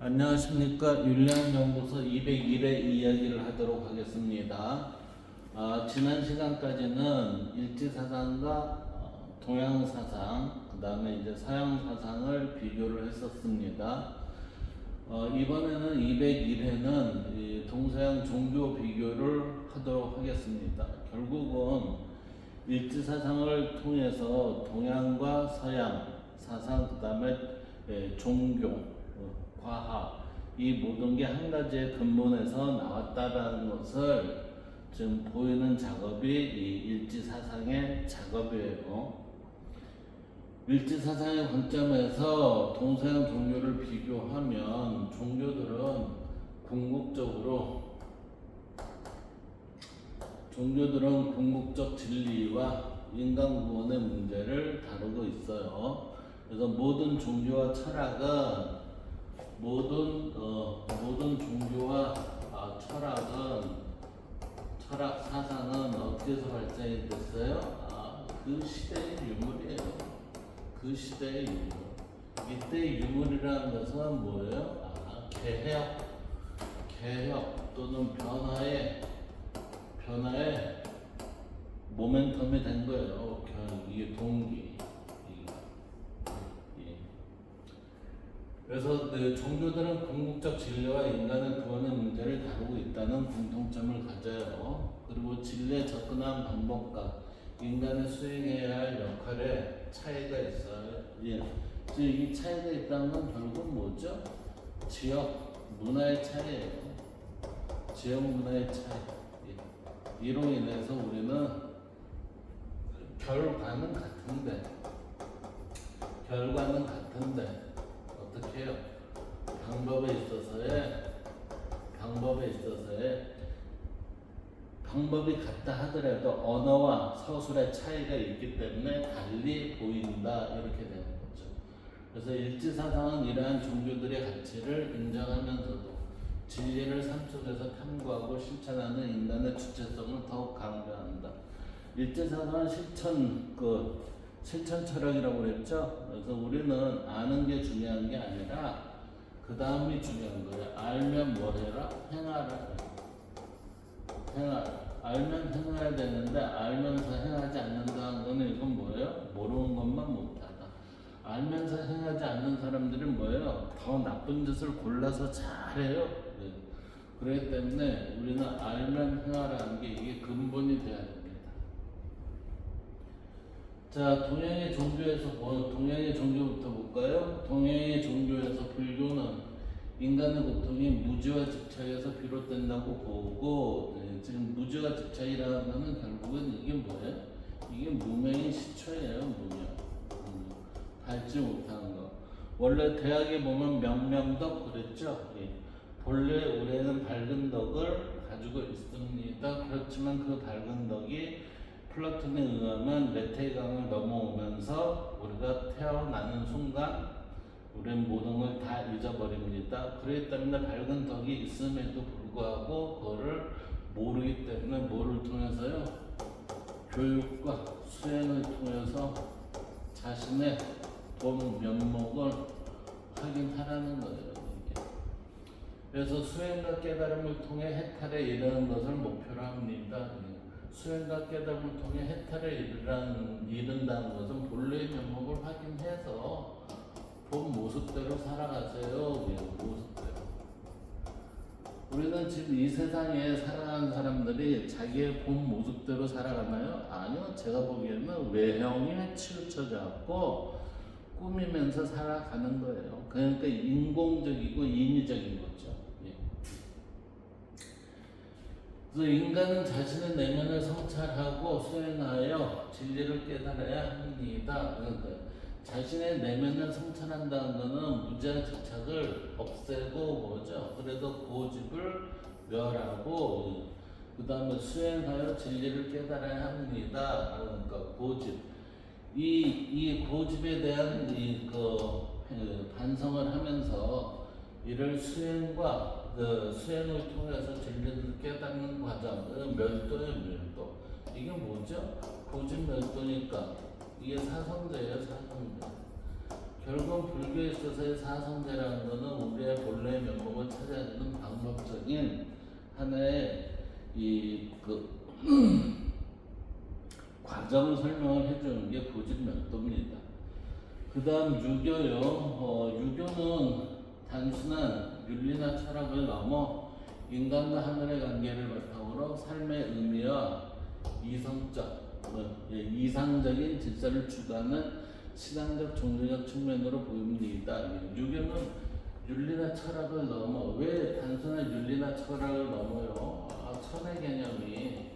안녕하십니까. 윤리학연구소 201회 이야기를 하도록 하겠습니다. 지난 시간까지는 일제사상과 동양사상, 그 다음에 이제 서양사상을 비교를 했었습니다. 이번에는 201회는 동서양 종교 비교를 하도록 하겠습니다. 결국은 일제사상을 통해서 동양과 서양 사상, 그 다음에 종교, 과학, 이 모든 게 한 가지의 근본에서 나왔다라는 것을 지금 보이는 작업이 이 일지사상의 작업이에요. 일지사상의 관점에서 동서양 종교를 비교하면 종교들은 궁극적 진리와 인간 구원의 문제를 다루고 있어요. 그래서 모든 종교와 철학은 철학 사상은 어디에서 발전이 됐어요? 그 시대의 유물이에요. 그 시대의 유물. 이때 유물이라는 것은 뭐예요? 개혁 또는 변화의 모멘텀이 된 거예요. 이게 동기. 그래서 종교들은 궁극적 진리와 인간의 구원의 문제를 다루고 있다는 공통점을 가져요. 그리고 진리에 접근한 방법과 인간의 수행해야 할 역할에 차이가 있어요. 이 차이가 있다는 건 결국 뭐죠? 지역 문화의 차이예요. 지역 문화의 차이. 이로 인해서 우리는 결과는 같은데 어떻게 해요? 방법이 같다 하더라도 언어와 서술의 차이가 있기 때문에 달리 보인다, 이렇게 되는 거죠. 그래서 일지사상은 이러한 종교들의 가치를 인정하면서도 진리를 삶 속에서 탐구하고 실천하는 인간의 주체성을 더욱 강조한다. 일지사상은 실천 철학이라고 그랬죠. 그래서 우리는 아는 게 중요한 게 아니라 그 다음이 중요한 거예요. 알면 뭘 해라? 행하라. 알면 행해야 되는데 알면서 행하지 않는다는 거는 이건 뭐예요? 모르는 것만 못하다. 알면서 행하지 않는 사람들은 뭐예요? 더 나쁜 짓을 골라서 잘해요. 그렇기 때문에 우리는 알면 행하라는 게 이게 근본이 돼야 됩니다. 자, 동양의 종교부터 볼까요? 동양의 종교에서 불교는 인간의 고통이 무지와 집착에서 비롯된다고 보고, 지금 무지와 집착이라는 거는 결국은 이게 뭐예요? 이게 무명의 시초예요. 무명. 밟지 못하는 거. 원래 대학에 보면 명명덕 그랬죠? 본래 우리는 밝은 덕을 가지고 있습니다. 그렇지만 그 밝은 덕이 플라톤에 의하면 메테강을 넘어오면서 우리가 태어나는 순간 우리는 모든 걸 다 잊어버립니다. 그렇기 때문에 밝은 덕이 있음에도 불구하고 그거를 모르기 때문에 뭐를 통해서요? 교육과 수행을 통해서 자신의 본 면목을 확인하라는 거예요. 그래서 수행과 깨달음을 통해 해탈에 이르는 것을 목표로 합니다. 수행과 깨달음을 통해 해탈에 이른다는 것은 본래의 면목을 확인해서 본 모습대로 살아가세요. 모습대로. 우리는 지금 이 세상에 살아가는 사람들이 자기의 본 모습대로 살아가나요? 아니요. 제가 보기에는 외형이 치우쳐져갖고 꾸미면서 살아가는 거예요. 그러니까 인공적이고 인위적인 거죠. 그래서 인간은 자신의 내면을 성찰하고 수행하여 진리를 깨달아야 합니다. 그러니까 자신의 내면을 성찰한다는 것은 무지와 집착을 없애고 뭐죠? 그래도 고집을 멸하고 그 다음에 수행하여 진리를 깨달아야 합니다. 그러니까 고집. 이 고집에 대한 반성을 하면서 이를 수행을 통해서 진리를 깨닫는 과정, 멸도예요, 멸도. 이게 뭐죠? 고집 멸도니까 이게 사성제예요, 사성제. 결국 불교에 있어서의 사성제라는 것은 우리의 본래 하나의 과정을 설명을 해주는 게 고집면도입니다. 그 다음 유교요. 유교는 단순한 윤리나 철학을 넘어 인간과 하늘의 관계를 바탕으로 삶의 의미와 이상적인 질서를 추구하는 신앙적 종교적 측면으로 보입니다. 유교는 윤리나 철학을 넘어, 왜 단순한 윤리나 철학을 넘어요? 천의 개념이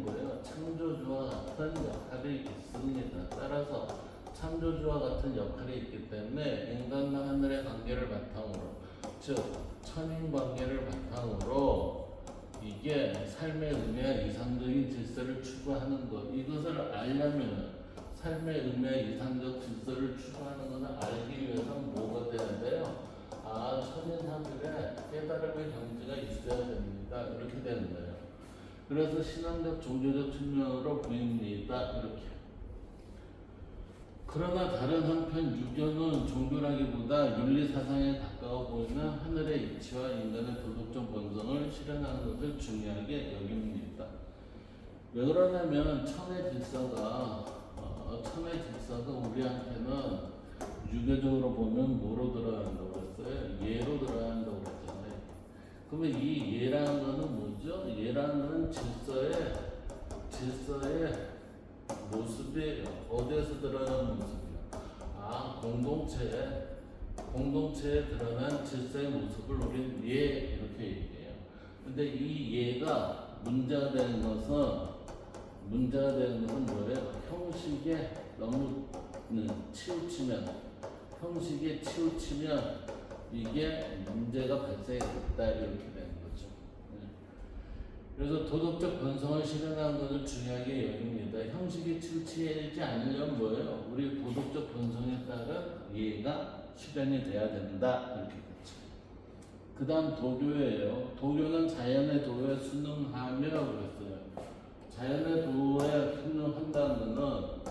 뭐예요? 창조주와 같은 역할이 있습니다. 따라서 창조주와 같은 역할이 있기 때문에 인간과 하늘의 관계를 바탕으로, 즉 천인 관계를 바탕으로 이게 삶의 의미와 이상적인 질서를 추구하는 것, 이것을 알려면 삶의 의미와 이상적 질서를 추구하는 것을 알기 위해서는 뭐가 돼야 돼요? 천인 하늘에 깨달음의 경지가 있어야 됩니다. 이렇게 되는 거예요. 그래서 신앙적 종교적 측면으로 보입니다. 이렇게. 그러나 다른 한편 유교는 종교라기보다 윤리사상에 가까워 보이는 하늘의 이치와 인간의 도덕적 본성을 실현하는 것을 중요하게 여깁니다. 왜 그러냐면 천의 질서가 우리한테는 유교적으로 보면 뭐로 들어간다고 했어요? 예로 들어간다고 했잖아요. 그러면 이 예라는 거는 뭐죠? 예라는 거는 질서의 모습이에요. 어디에서 드러나는 모습이요? 공동체에 드러난 질서의 모습을 우리는 예 이렇게 얘기해요. 근데 이 예가 문제가 되는 것은 뭐예요? 형식에 너무 형식에 치우치면 이게 문제가 발생했다 이렇게 되는 거죠. 그래서 도덕적 본성을 실현하는 것을 중요하게 여깁니다. 형식에 치우치지 않으려면 뭐예요? 우리 도덕적 본성에 따른 이해가 실현이 돼야 된다 이렇게 됐죠. 그 다음 도교예요. 도교는 자연의 도에 순응하며 그랬어요. 자연의 도에 순응한다는 것은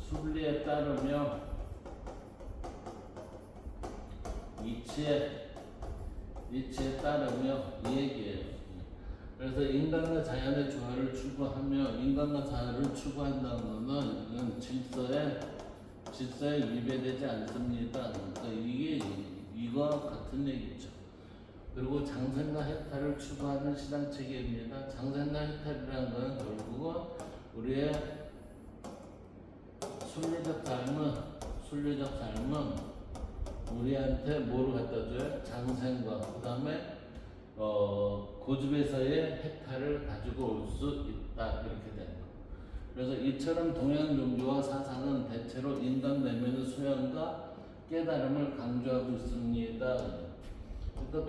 순리에 따르며 이치에 따르며 이 얘기예요. 그래서 인간과 자연의 조화를 추구하며 인간과 자연을 추구한다는 것은 질서에 위배되지 않습니다. 그러니까 이거 같은 얘기죠. 그리고 장생과 해탈을 추구하는 신앙 체계입니다. 장생과 해탈이라는 것은 결국은 우리의 순리적 삶은 우리한테 뭐를 갖다 줘요? 장생과 그 다음에 고집에서의 해탈을 가지고 올 수 있다 이렇게 되는 거. 그래서 이처럼 동양 종교와 사상은 대체로 인간 내면의 소양과 깨달음을 강조하고 있습니다. 그러니까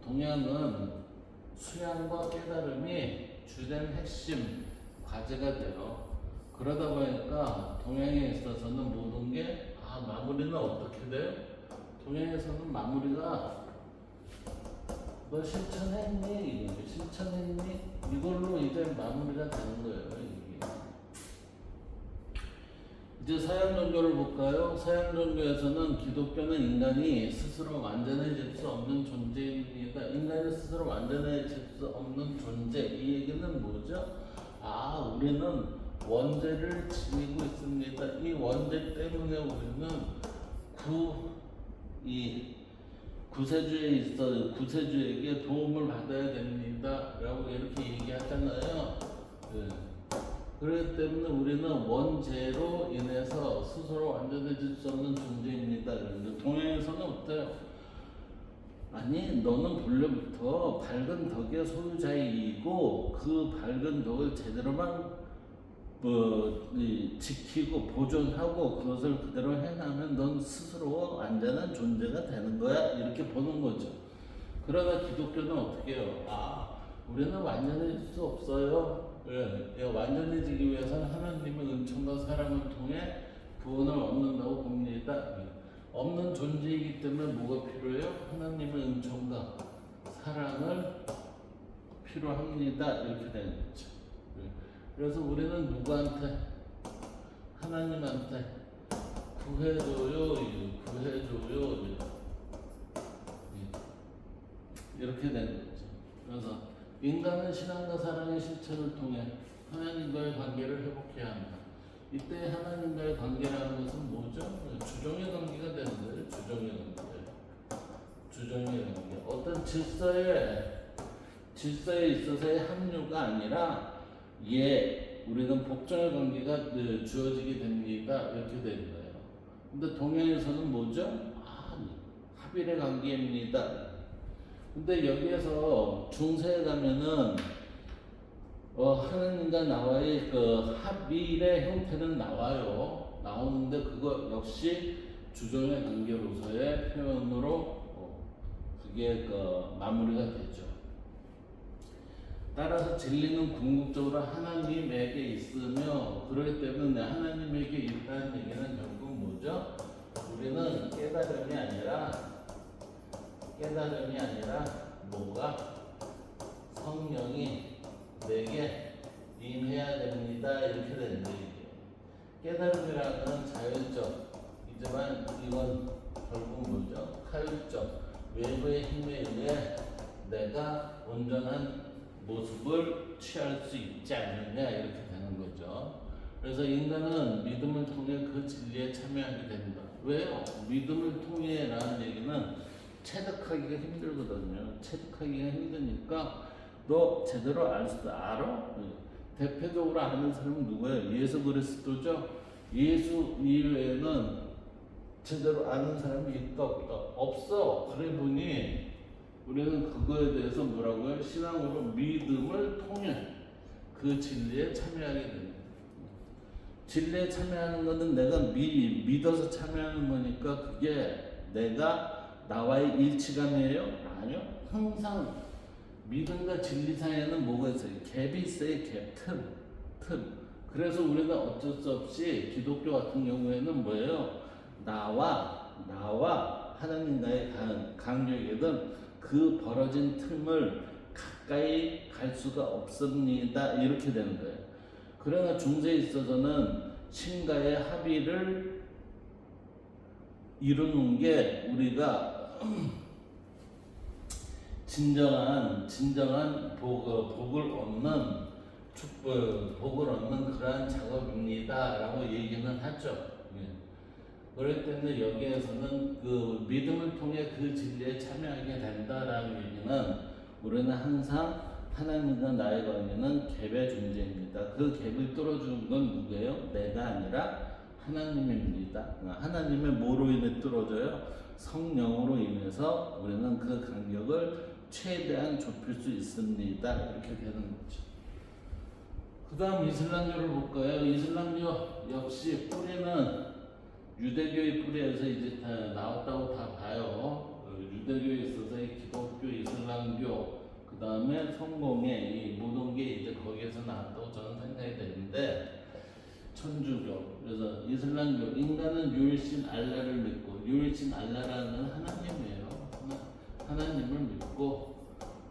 동양은 수양과 깨달음이 주된 핵심 과제가 돼요. 그러다 보니까 동양에 있어서는 모든 게 마무리는 어떻게 돼요? 동양에서는 마무리가 너 실천했니? 이걸로 이제 마무리가 되는 거예요. 이제 서양 종교를 볼까요? 서양 종교에서는 기독교는 인간이 스스로 완전해질 수 없는 존재입니다. 인간이 스스로 완전해질 수 없는 존재. 이 얘기는 뭐죠? 우리는 원죄를 지니고 있습니다. 이 원죄 때문에 우리는 구세주에게 도움을 받아야 됩니다. 라고 이렇게 얘기하잖아요. 그렇기 때문에 우리는 원죄로 인해서 스스로 완전해질 수 없는 존재입니다. 그런데 동양에서는 어때요? 너는 본래부터 밝은 덕의 소유자이고 그 밝은 덕을 제대로만 지키고 보존하고 그것을 그대로 해나가면 넌 스스로 완전한 존재가 되는 거야 이렇게 보는 거죠. 그러나 기독교는 어떻게 해요? 우리는 완전해질 수 없어요. 완전해지기 위해서는 하나님의 은총과 사랑을 통해 구원을 얻는다고 봅니다. 없는 존재이기 때문에 뭐가 필요해요? 하나님의 은총과 사랑을 필요합니다. 이렇게 되는 거죠. 그래서 우리는 누구한테? 하나님한테 구해줘요. 이렇게 되는 거죠. 그래서 인간은 신앙과 사랑의 실천을 통해 하나님과의 관계를 회복해야 한다. 이때 하나님과의 관계라는 것은 뭐죠? 주종의 관계가 되는 거예요. 주종의 관계. 주종의 관계. 어떤 질서에 있어서의 합류가 아니라 우리는 복종의 관계가 주어지게 됩니다. 이렇게 되는 거예요. 근데 동양에서는 뭐죠? 합일의 관계입니다. 근데 여기에서 중세에 가면은 하나님과 나와의 그 합일의 형태는 나오는데 그거 역시 주종의 관계로서의 표현으로 그게 마무리가 되죠. 따라서 진리는 궁극적으로 하나님에게 있으며 그렇기 때문에 하나님에게 있다는 얘기는 결국 뭐죠? 우리는 깨달음이 아니라 뭐가 성령이 내게 임해야 됩니다. 이렇게 되는 거예요. 깨달음이라는 건 자율적이지만 이건 결국 뭐죠? 타율적, 외부의 힘에 의해 내가 온전한 모습을 취할 수 있지 않느냐 이렇게 되는 거죠. 그래서 인간은 믿음을 통해 그 진리에 참여하게 된다. 왜요? 믿음을 통해라는 얘기는 체득하기가 힘들거든요. 체득하기가 힘드니까 너 제대로 알아? 대표적으로 아는 사람은 누구예요? 예수 그리스도죠. 예수 이외에는 제대로 아는 사람이 있다 없다? 없어. 그래 보니 우리는 그거에 대해서 뭐라고요? 신앙으로 믿음을 통해 그 진리에 참여하게 됩니다. 진리에 참여하는 것은 내가 믿어서 참여하는 거니까 그게 나와의 일치감이에요? 아니요. 항상 믿음과 진리 사이에는 뭐가 있어요? 갭이 있어요. 틈. 그래서 우리가 어쩔 수 없이 기독교 같은 경우에는 뭐예요? 나와 하나님과의 간격이든 그 벌어진 틈을 가까이 갈 수가 없습니다. 이렇게 되는 거예요. 그러나 중세에 있어서는 신과의 합의를 이루는 게 우리가 진정한 복을 얻는 그러한 작업입니다라고 얘기는 하죠. 그렇기 때문에 여기에서는 그 믿음을 통해 그 진리에 참여하게 된다라는 얘기는 우리는 항상 하나님과 나의 관계는 갭의 존재입니다. 그 갭을 뚫어주는 건 누구예요? 내가 아니라 하나님입니다. 하나님의 뭐로 인해 뚫어져요? 성령으로 인해서 우리는 그 간격을 최대한 좁힐 수 있습니다. 이렇게 되는 거죠. 그 다음 이슬람교를 볼까요? 이슬람교 역시 뿌리는 유대교의 뿌리에서 이제 다 나왔다고 다 봐요. 유대교에 있어서의 기독교, 이슬람교, 그 다음에 성공의 이 모든 게 이제 거기에서 나왔다고 저는 생각이 되는데, 천주교, 그래서 이슬람교, 인간은 유일신 알라를 믿고, 유일신 알라라는 하나님이에요. 하나님을 믿고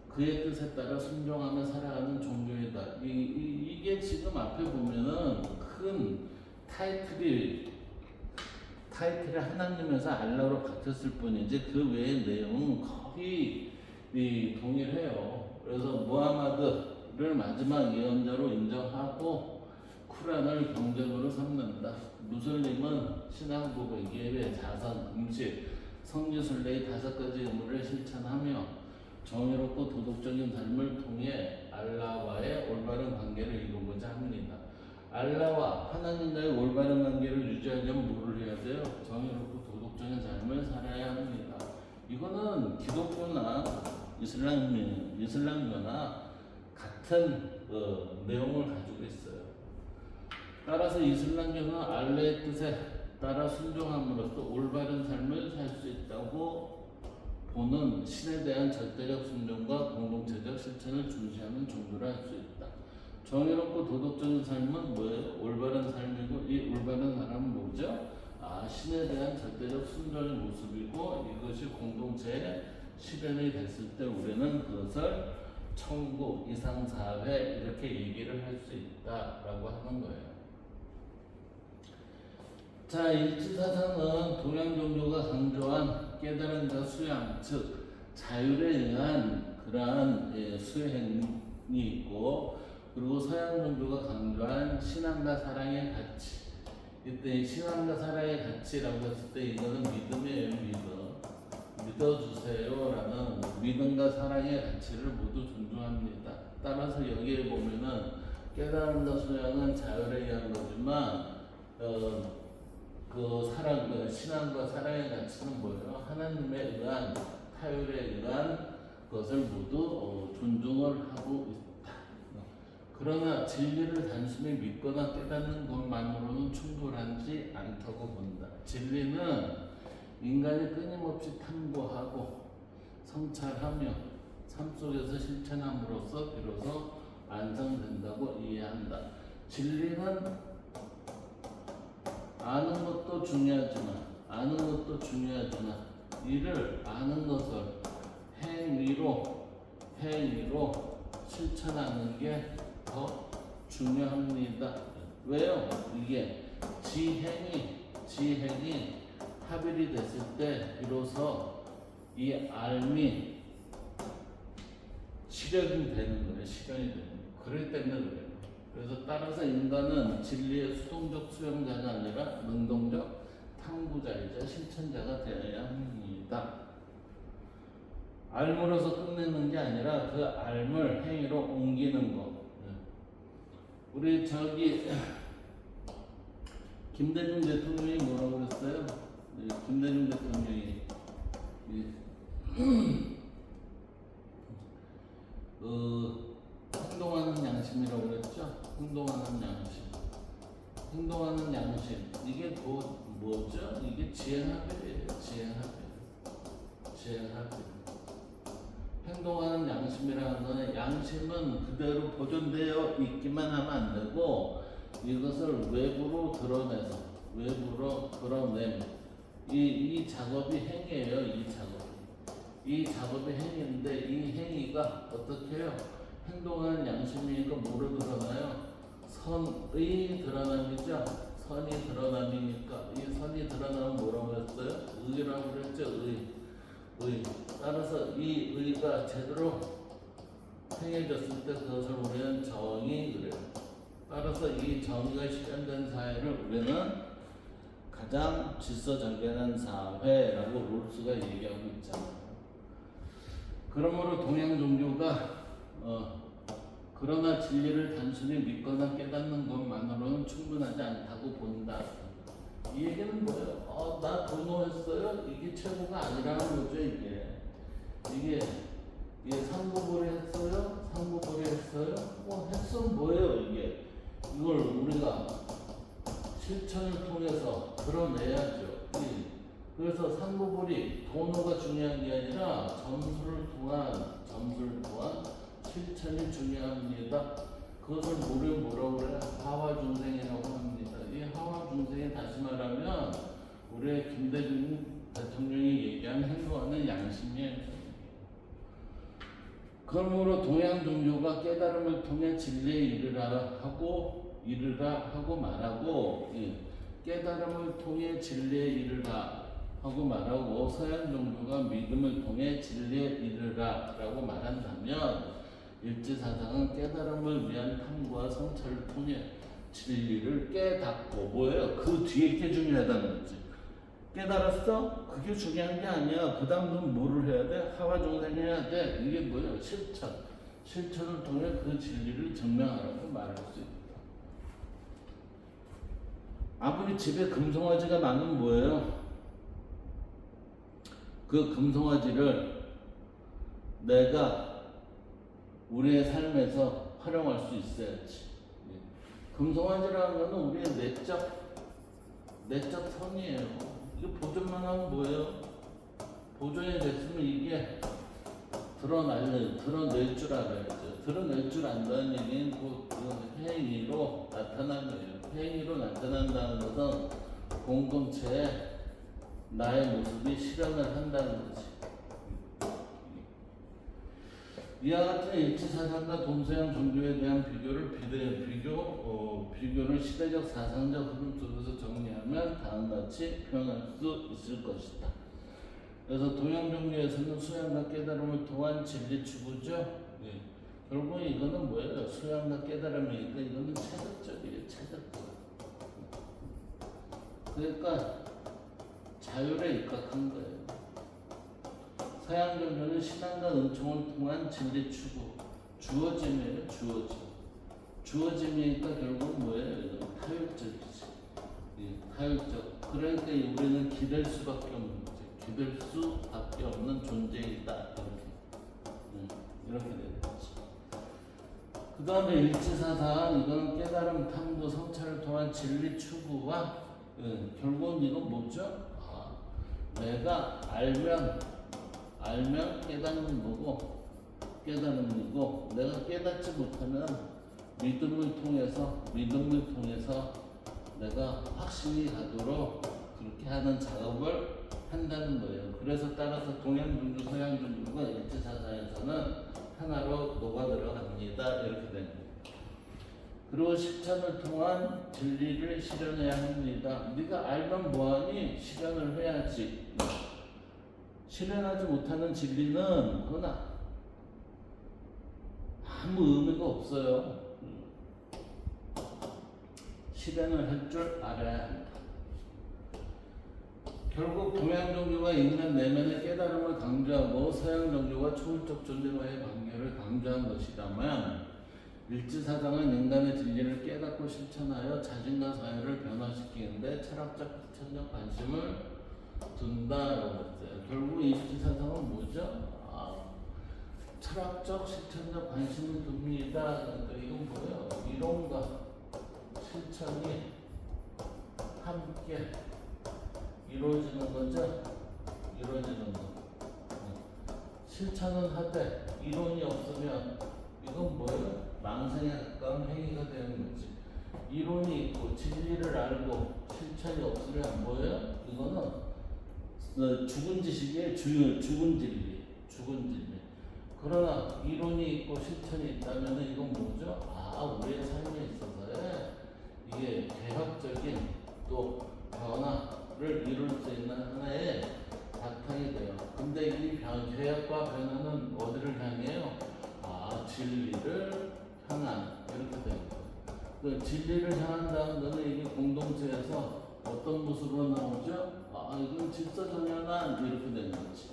그의 뜻에 따라 순종하며 살아가는 종교이다. 이게 지금 앞에 보면은 큰 타이틀이 하나님에서 알라로 바뀌었을 뿐이지 그 외의 내용은 거의 동일해요. 그래서 무하마드를 마지막 예언자로 인정하고 쿠란을 경전으로 삼는다. 무슬림은 신앙 고백, 예배, 자선, 금식, 성지순례의 5가지 의무를 실천하며 정의롭고 도덕적인 삶을 통해 알라와의 올바른 관계를 이루고자 합니다. 알라와 하나님과의 올바른 관계를 유지하려면 뭐를 해야 돼요? 정의롭고 도덕적인 삶을 살아야 합니다. 이거는 기독교나 이슬람교나 같은 내용을 가지고 있어요. 따라서 이슬람교는 알라의 뜻에 따라 순종함으로써 올바른 삶을 살 수 있다고 보는 신에 대한 절대적 순종과 공동체적 실천을 중시하는 종교라 할 수 있다. 정의롭고 도덕적인 삶은 뭐예요? 올바른 삶이고, 이 올바른 사람은 뭐죠? 신에 대한 절대적 순종의 모습이고, 이것이 공동체의 실현이 됐을 때 우리는 그것을 천국, 이상사회 이렇게 얘기를 할 수 있다라고 하는 거예요. 자, 일지사상은 동양 종교가 강조한 깨달은 자 수양, 즉 자율에 의한 그러한 수행이 있고, 그리고 서양 종교가 강조한 신앙과 사랑의 가치. 이때 신앙과 사랑의 가치라고 했을 때 이거는 믿음이에요. 믿어주세요라는 믿음과 사랑의 가치를 모두 존중합니다. 따라서 여기에 보면은 깨달음과 수양은 자율에 의한 거지만 그 신앙과 사랑의 가치는 뭐예요? 하나님에 의한 타율에 의한 것을 모두 존중을 하고 있다. 그러나 진리를 단순히 믿거나 깨닫는 것만으로는 충분하지 않다고 본다. 진리는 인간이 끊임없이 탐구하고 성찰하며 삶 속에서 실천함으로써 비로소 완성된다고 이해한다. 진리는 아는 것도 중요하지만 이를 아는 것을 행위로 실천하는 게 더 중요합니다. 왜요? 이게 지행이 합일이 됐을 때 비로소 이 알미 실현이 되는 거예요. 그렇기 때문에 그래요. 그래서 따라서 인간은 진리의 수동적 수용자가 아니라 능동적 탐구자이자 실천자가 되어야 합니다. 알므로서 끝내는 게 아니라 그 알을 행위로 옮기는 것. 우리 김대중 대통령이 뭐라고 그랬어요? 김대중 대통령이 행동하는 양심이라고 그랬죠? 행동하는 양심. 이게 뭐죠? 이게 지행합일이에요. 지행합일. 행동하는 양심이라는 거는 양심은 그대로 보존되어 있기만 하면 안 되고 이것을 외부로 드러내면 이 작업이 행위예요. 이 작업이 행위인데 이 행위가 어떻게 해요? 행동하는 양심이니까 뭐로 드러나요? 선의 드러남이죠. 선이 드러남이니까 이 선이 드러나면 뭐라고 했어요? 의라고 그랬죠. 의. 따라서 이 의가 제대로 행해졌을 때 그것을 우리는 정의 그래요. 따라서 이 정의가 실현된 사회를 우리는 가장 질서정연한 사회라고 롤스가 얘기하고 있잖아요. 그러므로 동양 종교가 그러나 진리를 단순히 믿거나 깨닫는 것만으로는 충분하지 않다고 본다. 이 얘기는 뭐예요? 나 도노했어요? 이게 최고가 아니라는 거죠. 이게 상고불이 했어요? 했으면 뭐예요? 이걸 우리가 실천을 통해서 드러내야죠. 그래서 상고불이 도노가 중요한 게 아니라 점수를 통한 실천이 중요합니다. 그것을 뭐라고 그래요? 하화중생이라고 합니다. 이 하화중생이 다시 말하면 우리의 김대중 대통령이 얘기한 행동하는 양심이에요. 그러므로 동양 종교가 깨달음을 통해 진리에 이르라 하고 말하고 깨달음을 통해 진리에 이르라 하고 말하고 서양 종교가 믿음을 통해 진리에 이르라라고 말한다면 일제사상은 깨달음을 위한 탐구와 성찰을 통해 진리를 깨닫고 뭐예요? 그 뒤에 게 중요하다는 거지. 깨달았어? 그게 중요한 게 아니야. 그 다음 넌 뭐를 해야 돼? 하화종생 해야 돼. 이게 뭐예요? 실천을 통해 그 진리를 증명하라고 말할 수 있다. 아무리 집에 금송아지가 많으면 뭐예요? 그 금송아지를 내가 우리의 삶에서 활용할 수 있어야지. 금송아지라는 것은 우리의 내적 선이에요. 이거 보존만 하면 뭐예요? 보존이 됐으면 이게 드러낼 줄 알아야죠. 드러낼 줄 안다는 얘기는 그 행위로 나타나는 거예요. 행위로 나타난다는 것은 공동체에 나의 모습이 실현을 한다는 거지. 이와 같은 일치사상과 동서양 종교에 대한 비교를 시대적 사상적 흐름 속에서 정리하면 다음같이 표현할 수 있을 것이다. 그래서 동양 종교에서는 수양과 깨달음을 통한 진리 추구죠. 예. 결국 이거는 뭐예요? 수양과 깨달음이니까 이거는 체득적이에요. 체득적. 그러니까 자율에 입각한 거예요. 서양 종교는 신앙과 은총을 통한 진리 추구, 주어짐이에요. 주어짐. 주어짐이니까 결국 뭐예요? 이건 타율적이지. 예, 타율적. 그러니까 우리는 기댈 수밖에 없는 거지. 기댈 수밖에 없는 존재이다. 이렇게 되는 거지. 그 다음에 일지사상, 이거는 깨달음, 탐구, 성찰을 통한 진리 추구와 결국은 이건 뭐죠? 내가 알면 깨닫는 거고, 깨달음이고, 내가 깨닫지 못하면 믿음을 통해서 내가 확신이 가도록 그렇게 하는 작업을 한다는 거예요. 그래서 따라서 동양 종교, 서양 종교가 일지사상에서는 하나로 녹아 들어갑니다. 이렇게 된 거예요. 그리고 실천을 통한 진리를 실현해야 합니다. 네가 알면 뭐하니? 실현을 해야지. 실현하지 못하는 진리는 그건 아무 의미가 없어요. 실현을 할 줄 알아야 한다. 결국 동양 종교가 인간 내면의 깨달음을 강조하고 서양 종교가 초월적 존재와의 관계를 강조한 것이라면 일지사상은 인간의 진리를 깨닫고 실천하여 자신과 사회를 변화시키는데 철학적, 실천적 관심을 둔다라고 했어요. 결국 일지사상은 뭐죠? 철학적, 실천적 관심을 둡니다. 그러니까 이건 뭐예요? 이론과 실천이 함께 이루어지는 거죠? 이루어지는 거. 실천은 하되 이론이 없으면 이건 뭐예요? 망상에 가까운 행위가 되는 거지. 이론이 있고 진리를 알고 실천이 없으면 뭐예요? 이거는 죽은 지식의 죽은 진리. 그러나 이론이 있고 실천이 있다면 이건 뭐죠? 우리의 삶에 있어서의 이게 개혁적인 또 변화를 이룰 수 있는 하나의 바탕이 돼요. 근데 이 개혁과 변화는 어디를 향해요? 진리를 향한 이렇게 됩니다. 그 진리를 향한다는 것은 이게 공동체에서 어떤 모습으로 나오죠? 이건 질서정연한 이렇게 되는 거지.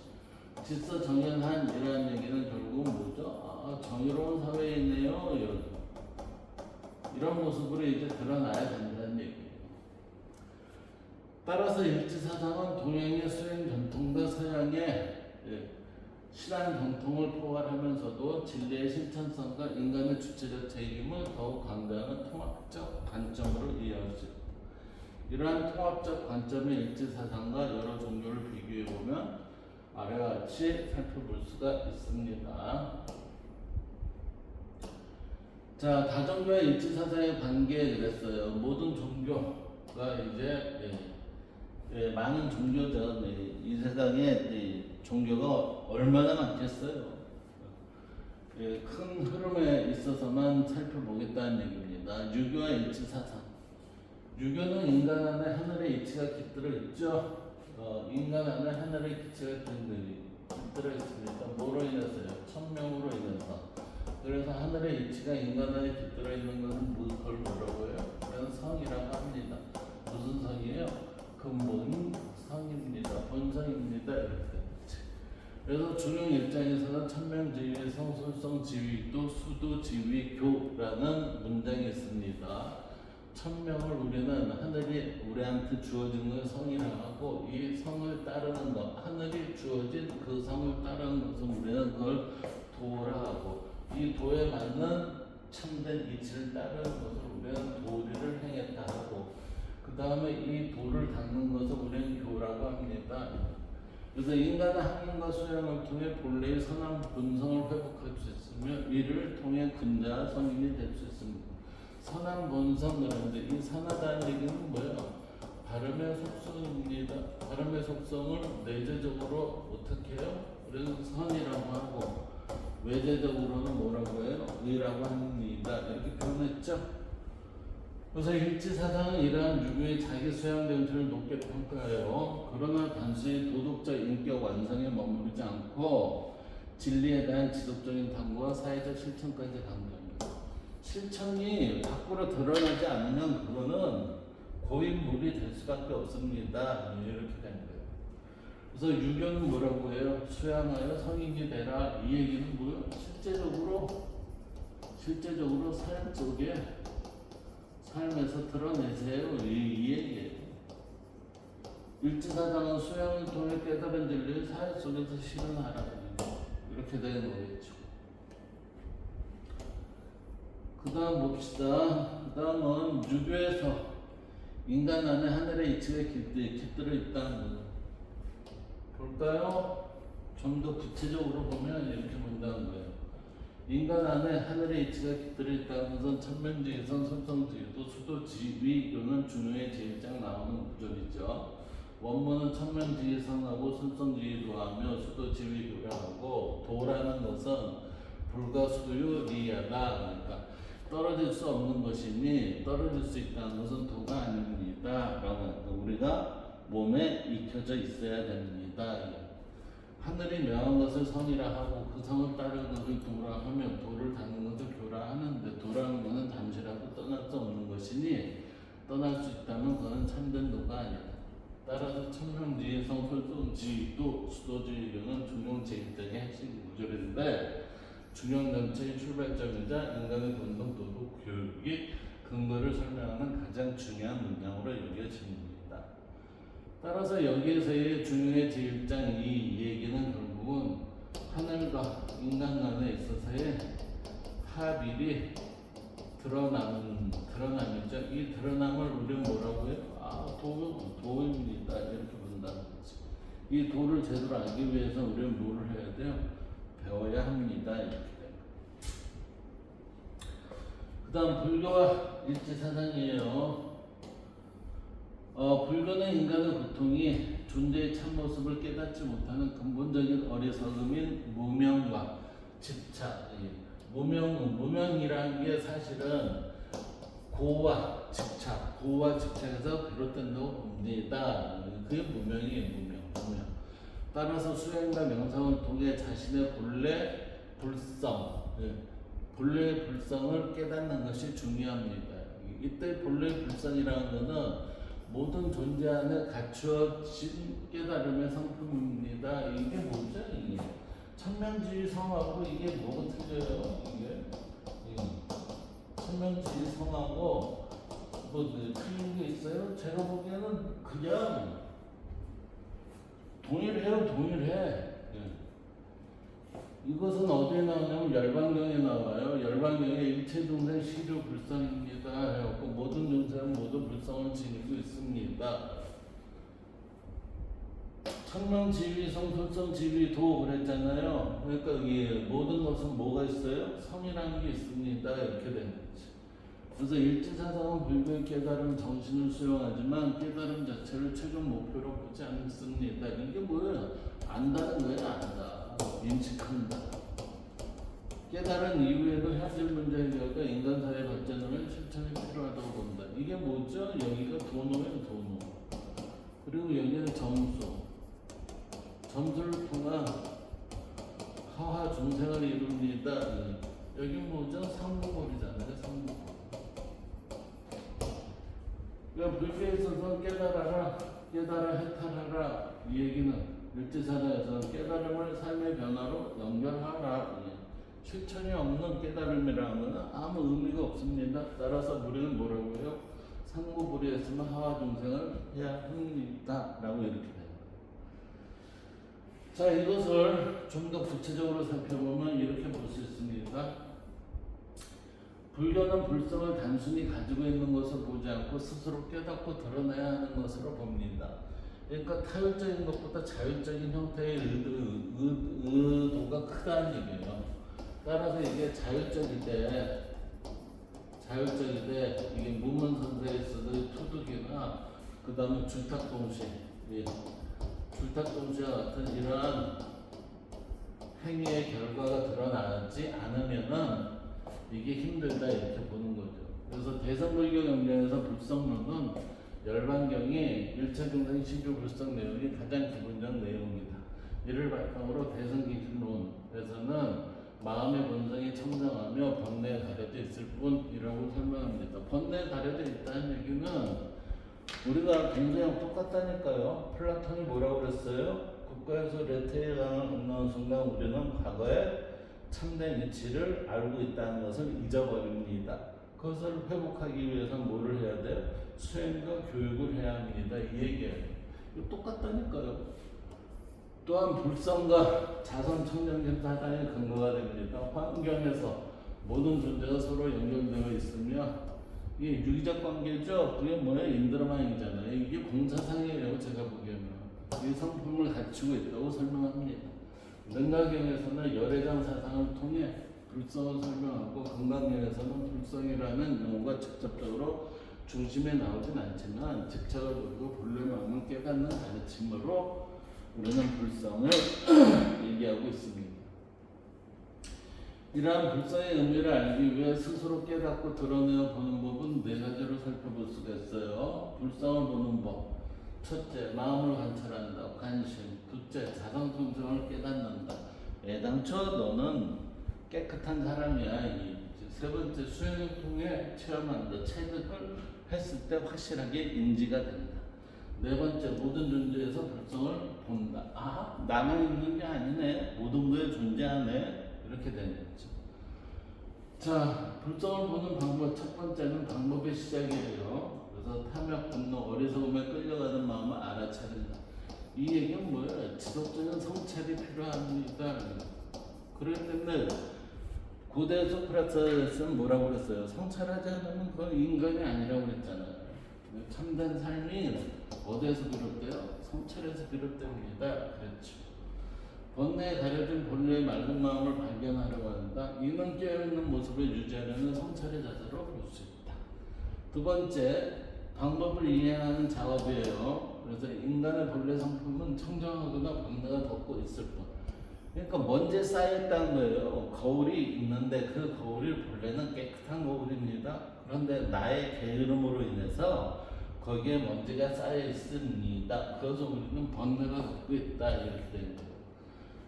질서정연한이라는 얘기는 결국은 뭐죠? 정의로운 사회이네요. 이런 모습으로 이제 드러나야 된다는 얘기예요. 따라서 일지사상은 동양의 수행 전통과 서양의 신앙 전통을 포괄하면서도 진리의 실천성과 인간의 주체적 책임을 더욱 강조하는 통합적 관점으로 이해하죠. 이러한 통합적 관점의 일지사상과 여러 종교를 비교해보면 아래와 같이 살펴볼 수가 있습니다. 자, 다종교와 일지사상의 관계 그랬어요. 모든 종교가 이제 많은 종교죠. 이 세상에 종교가 얼마나 많겠어요. 큰 흐름에 있어서만 살펴보겠다는 얘기입니다. 유교와 일지사상. 유교는 인간 안에 하늘의 이치가 깃들어 있죠. 인간 안에 하늘의 이치가 깃들어 있습니다. 뭐로 인해서요? 천명으로 인해서. 그래서 하늘의 이치가 인간 안에 깃들어 있는 것은 그걸 뭐라고 해요? 그건 성이라고 합니다. 무슨 성이에요? 근본 성입니다. 본성입니다. 이렇게. 그래서 중용 입장에서는 천명지위, 성술성 지위, 또 수도 지위, 교라는 문장이 있습니다. 천명을 우리는 하늘이 우리한테 주어진 걸 성이라고 하고, 이 성을 따르는 것, 하늘이 주어진 그 성을 따르는 것은 우리는 그걸 도라 하고, 이 도에 맞는 참된 이치를 따르는 것을 우리는 도리를 행했다 하고, 그 다음에 이 도를 닦는 것을 우리는 교라고 합니다. 그래서 인간은 학문과 수양을 통해 본래의 선한 본성을 회복할 수 있으며 이를 통해 근자와 성인이 될 수 있습니다. 선한 본성 그런데 이 선하다는 얘기는 뭐예요? 발음의 속성입니다. 발음의 속성을 내재적으로 어떻게 해요? 그래서 선이라고 하고 외재적으로는 뭐라고 해요? 의라고 합니다. 이렇게 표현했죠? 그래서 일지사상은 이러한 유교의 자기 수양 정신을 높게 평가해요. 그러나 단순히 도덕적 인격 완성에 머무르지 않고 진리에 대한 지속적인 탐구와 사회적 실천까지 강조합니다. 실천이 밖으로 드러나지 않으면 그거는 고인물이 될 수밖에 없습니다. 이렇게 된 거예요. 그래서 유교는 뭐라고 해요? 수양하여 성인이 되라. 이 얘기는 뭐예요? 실제적으로 삶 속에 삶에서 드러내세요. 이 얘기예요. 일지사상은 수양을 통해 깨달은 진리를 사회 속에서 실현하라. 이렇게 되는 거겠죠. 그 다음 봅시다. 그 다음은 유교에서 인간 안에 하늘의 이치가 깃들어 있다는 거죠. 볼까요? 좀 더 구체적으로 보면 이렇게 본다는 거예요. 인간 안에 하늘의 이치가 깃들어 있다는 것은 천명지위선, 선성지위도, 수도지위교는 중요의 제일장 나오는 구절이죠. 원문은 천명지위선하고 선성지위도하며 수도지위교라 하고, 도라는 것은 불가수요 리야다. 그러니까 떨어질 수 없는 것이니 떨어질 수 있다는 것은 도가 아닙니다. 라고 우리가 몸에 익혀져 있어야 됩니다. 하늘이 명한 것을 성이라 하고 그 성을 따르는 것을 도라 하며 도를 닦는 것을 교라 하는데, 도라는 것은 잠시라도 떠날 수 없는 것이니 떠날 수 있다면 그건 참된 도가 아니다. 따라서 천명지위성, 솔성지위도, 수도지위교는 중용제일장의 핵심 구절인데, 중용 전체의 출발점이자 인간의 본능 도덕 교육이 근거를 설명하는 가장 중요한 문장으로 여겨집니다. 따라서 여기에서의 중용의 제일장 이 얘기는 결국은 하늘과 인간 간에 있어서의 합일이 드러남이죠. 이 드러남을 우리는 뭐라고 해요? 도입니다. 이렇게 본다는 거죠. 이 도를 제대로 알기 위해서 우리는 뭐를 해야 돼요? 배워야 합니다. 이렇게 돼요. 그 다음 불교와 일지사상이에요. 불교는 인간의 고통이 존재의 참모습을 깨닫지 못하는 근본적인 어리석음인 무명과 집착. 무명이라는 게 사실은 고와 집착에서 비롯된다고 봅니다. 그게 무명이에요. 무명. 따라서 수행과 명상을 통해 자신의 본래 불성을 깨닫는 것이 중요합니다. 이때 본래 불성이라는 것은 모든 존재 안에 갖추어진 깨달음의 성품입니다. 이게 뭐죠? 이게 천명지위 성하고 이게 뭐가 틀려요? 이게 천명지위 성하고 뭐 틀린 게 있어요? 제가 보기에는 그냥 동일해. 이것은 어디에 나오냐면 열반경에 나와요. 열반경에 일체중생 시류 불성입니다 해갖고 모든 중생은 모두 불성을 지니고 있습니다. 천명지위성, 솔성지위도 그랬잖아요. 그러니까 이게 모든 것은 뭐가 있어요? 성이라는 게 있습니다. 이렇게 되는 거지. 그래서 일지사상은 불교의 깨달음 정신을 수용하지만 깨달음 자체를 최종 목표로 보지 않습니다. 이게 뭐예요? 안다는 거예요. 안다. 인식한다. 깨달은 이후에도 현실 문제에 대해서 인간사회 발전을 실천이 필요하다고 본다. 이게 뭐죠? 여기가 도노예요. 도노. 그리고 여기는 점수를 통한 하하 중생을 이룹니다. 여기 뭐죠? 상무골이잖아요. 상무골. 그러니까 불교에 있어서 깨달아 해탈하라. 이 얘기는 일지사상에서는 깨달음을 삶의 변화로 연결하라. 실천이 없는 깨달음이라는 것은 아무 의미가 없습니다. 따라서 우리는 뭐라고 해요? 상무불이했으면 하하 중생을 해야 합니다. 라고 이렇게 돼요. 자, 이것을 좀 더 구체적으로 살펴보면 이렇게 볼 수 있습니다. 불교는 불성을 단순히 가지고 있는 것을 보지 않고 스스로 깨닫고 드러내야 하는 것으로 봅니다. 그러니까 타율적인 것보다 자율적인 형태의 의도가 크다는 얘기예요. 따라서 이게 자율적일 때 이게 문문선서에 있어도 토득이나 그 다음에 줄탁동시 줄탁동시와 같은 이러한 행위의 결과가 드러나지 않으면은 이게 힘들다 이렇게 보는 거죠. 그래서 대성불교 경전에서 불성론은 열반경이 일체경상 시주 불성 내용이 가장 기본적 내용입니다. 이를 바탕으로 대성기준론에서는 마음의 본성이 청정하며 번뇌에 가려져 있을 뿐이라고 설명합니다. 번뇌에 가려져 있다는 얘기는 우리가 굉장히 똑같다니까요. 플라톤이 뭐라고 그랬어요? 국가에서 레테의 강을 건너는 순간 우리는 과거의 참된 이치를 알고 있다는 것을 잊어버립니다. 그것을 회복하기 위해서는 뭐를 해야 돼요? 수행과 교육을 해야 합니다. 이 얘기예요. 이거 똑같다니까요. 또한 불성과 자선 청정심 사상의 근거가 됩니다. 환경에서 모든 존재가 서로 연결되어 있으며 이게 유기적 관계죠. 그게 뭐예요? 인드라마이잖아요. 이게 공사상이에요. 제가 보기에는 이 성품을 갖추고 있다고 설명합니다. 능가경에서는 열애장 사상을 통해 불성을 설명하고 건강경에서는 불성이라는 용어가 직접적으로 중심에 나오진 않지만 직책을 두고 본래 마음을 깨닫는 가르침으로 우리는 불성을 얘기하고 있습니다. 이러한 불성의 의미를 알기 위해 스스로 깨닫고 드러내어 보는 법은 네 가지로 살펴볼 수가 있어요. 불성을 보는 법. 첫째, 마음을 관찰한다. 관심. 둘째, 자성성성을 깨닫는다. 애당초 너는 깨끗한 사람이야. 세 번째, 수행을 통해 체험한다. 체득을 했을 때 확실하게 인지가 된다. 네 번째, 모든 존재에서 불성을 본다. 아, 나만 있는 게 아니네. 모든 것에 존재하네. 이렇게 되는 거죠. 자, 불성을 보는 방법. 첫 번째는 방법의 시작이에요. 그래서 탐욕, 분노, 어리석음에 끌려가는 마음을 알아차린다. 이 얘기는 뭐예요? 지속적인 성찰이 필요합니다. 그렇기 때문에 고대 소크라테스는 뭐라고 그랬어요? 성찰하지 않으면 그건 인간이 아니라고 그랬잖아요. 참된 삶이 어디에서 비롯돼요? 성찰에서 비롯됩니다. 그렇죠. 번뇌에 가려진 본래의 맑은 마음을 발견하려고 한다. 이는 깨어있는 모습을 유지하려는 성찰의 자세로 볼 수 있다. 두 번째, 방법을 이해하는 작업이에요. 그래서 인간의 본래 성품은 청정하거나 번뇌가 덮고 있을 뿐. 그러니까 먼지에 쌓여있다는 거예요. 거울이 있는데 그 거울이 본래는 깨끗한 거울입니다. 그런데 나의 게으름으로 인해서 거기에 먼지가 쌓여 있습니다. 그래서 우리는 번뇌가 덮고 있다. 이렇게 되는 거예요.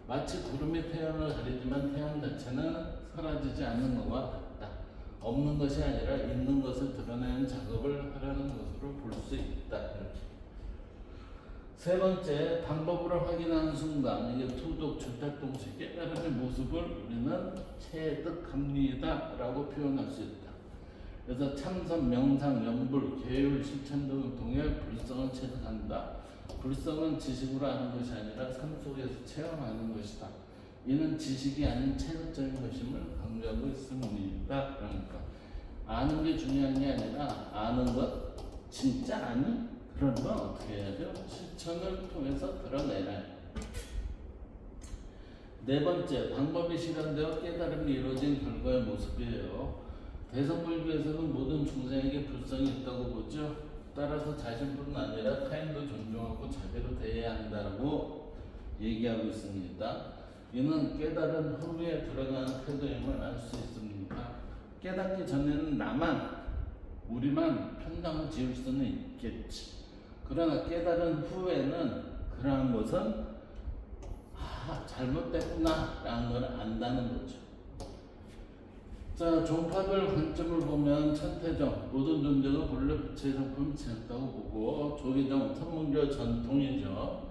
마치 구름이 태양을 가리지만 태양 자체는 사라지지 않는 것과 같다. 없는 것이 아니라 있는 것을 드러내는 작업을 하라는 것으로 볼 수 있다. 이렇게. 세 번째, 방법으로 확인하는 순간 이게 투독, 주택동식 깨달음의 모습을 우리는 체득합니다 라고 표현할 수 있다. 그래서 참선, 명상, 연불, 계율, 실천 등을 통해 불성을 체득한다. 불성은 지식으로 아는 것이 아니라 삶 속에서 체험하는 것이다. 이는 지식이 아닌 체득적인 것임을 강조하고 있습니다. 그러니까 아는 게 중요한 게 아니라 아는 것 진짜 아니? 그러면 어떻게 해야 돼요? 실천을 통해서 드러내라. 네 번째, 방법이 실현되어 깨달음이 이루어진 결과의 모습이에요. 대성불교에서는 모든 중생에게 불성이 있다고 보죠. 따라서 자신뿐 아니라 타인도 존중하고 자비로 대해야 한다고 얘기하고 있습니다. 이는 깨달은 후에 드러나는 태도임을 알 수 있습니다. 깨닫기 전에는 우리만 편당을 지을 수는 있겠지. 그러나 깨달은 후에는 그러한 것은 잘못됐구나 라는 걸 안다는 거죠. 자, 종파별 관점을 보면 천태정, 모든 존재가 본래 부처의 성품을 지녔다고 보고, 조계정, 천문교 전통이죠.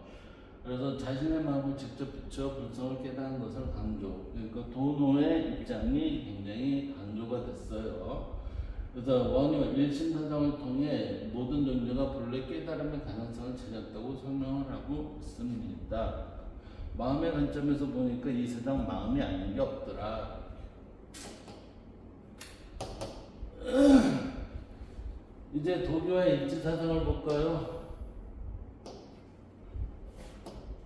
그래서 자신의 마음을 직접 비춰 불성을 깨닫는 것을 강조. 그러니까 도노의 입장이 굉장히 강조가 됐어요. 그래서 원효 일신사상을 통해 모든 존재가 본래 깨달음의 가능성을 지녔다고 설명을 하고 있습니다. 마음의 관점에서 보니까 이 세상 마음이 아닌 게 없더라. 이제 도교의 일치사상을 볼까요?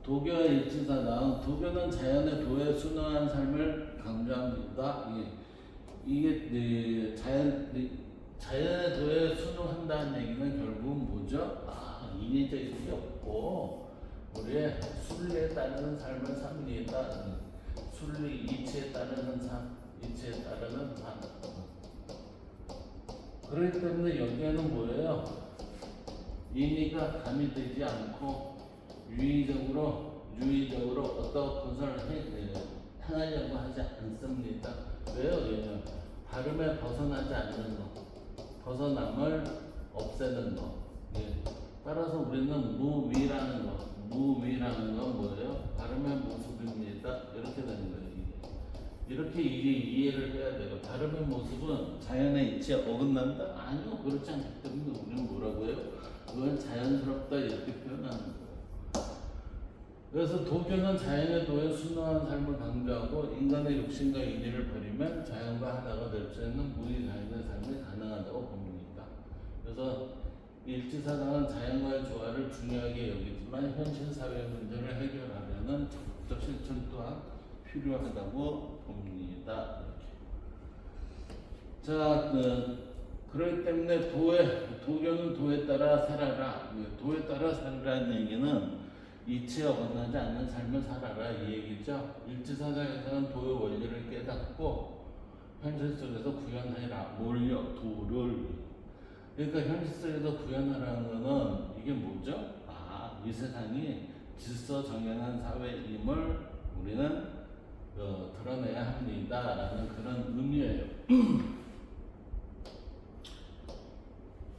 도교의 일치사상. 도교는 자연의 도에 순응한 삶을 강조합니다. 이게 자연의 도에 순응한다는 얘기는 결국은 뭐죠? 인위적인 게 없고 우리의 순리에 따르는 삶을 삽니다. 순리, 이치에 따르는 삶, 이치에 따르는 삶. 그렇기 때문에 여기에는 뭐예요? 인의가 가미되지 않고 유의적으로 어떤 것을 행하려고 하지 않습니다. 왜요? 왜냐면 발음에 벗어나지 않는 것, 벗어남을 없애는 것. 예. 따라서 우리는 무위라는 건 뭐예요? 발음의 모습입니다. 이렇게 되는 거예요. 이렇게 이해를 해야 돼요. 발음의 모습은 자연의 이치에 어긋난다? 아니요, 그렇지 않기 때문에 우리는 뭐라고 해요? 그건 자연스럽다 이렇게 표현하는 거예요. 그래서 도교는 자연의 도에 순응한 삶을 강조하고 인간의 욕심과 인의를 버리면 자연과 하나가 될 수 있는 무의자연의 삶이 가능하다고 봅니다. 그래서 일지사당은 자연과의 조화를 중요하게 여기지만 현실 사회 문제를 해결하려는 적극적 실천 또한 필요하다고 봅니다. 자, 그렇기 때문에 도교는 도에 따라 살아라. 도에 따라 살아라는 얘기는 이치에 어긋나지 않는 삶을 살아라 이 얘기죠. 일지사상에서는 도의 원리를 깨닫고 현실 속에서 구현해라. 뭘요? 도를. 그러니까 현실 속에서 구현하라는 거는 이게 뭐죠? 이 세상이 질서 정연한 사회임을 우리는 드러내야 합니다라는 그런 의미예요.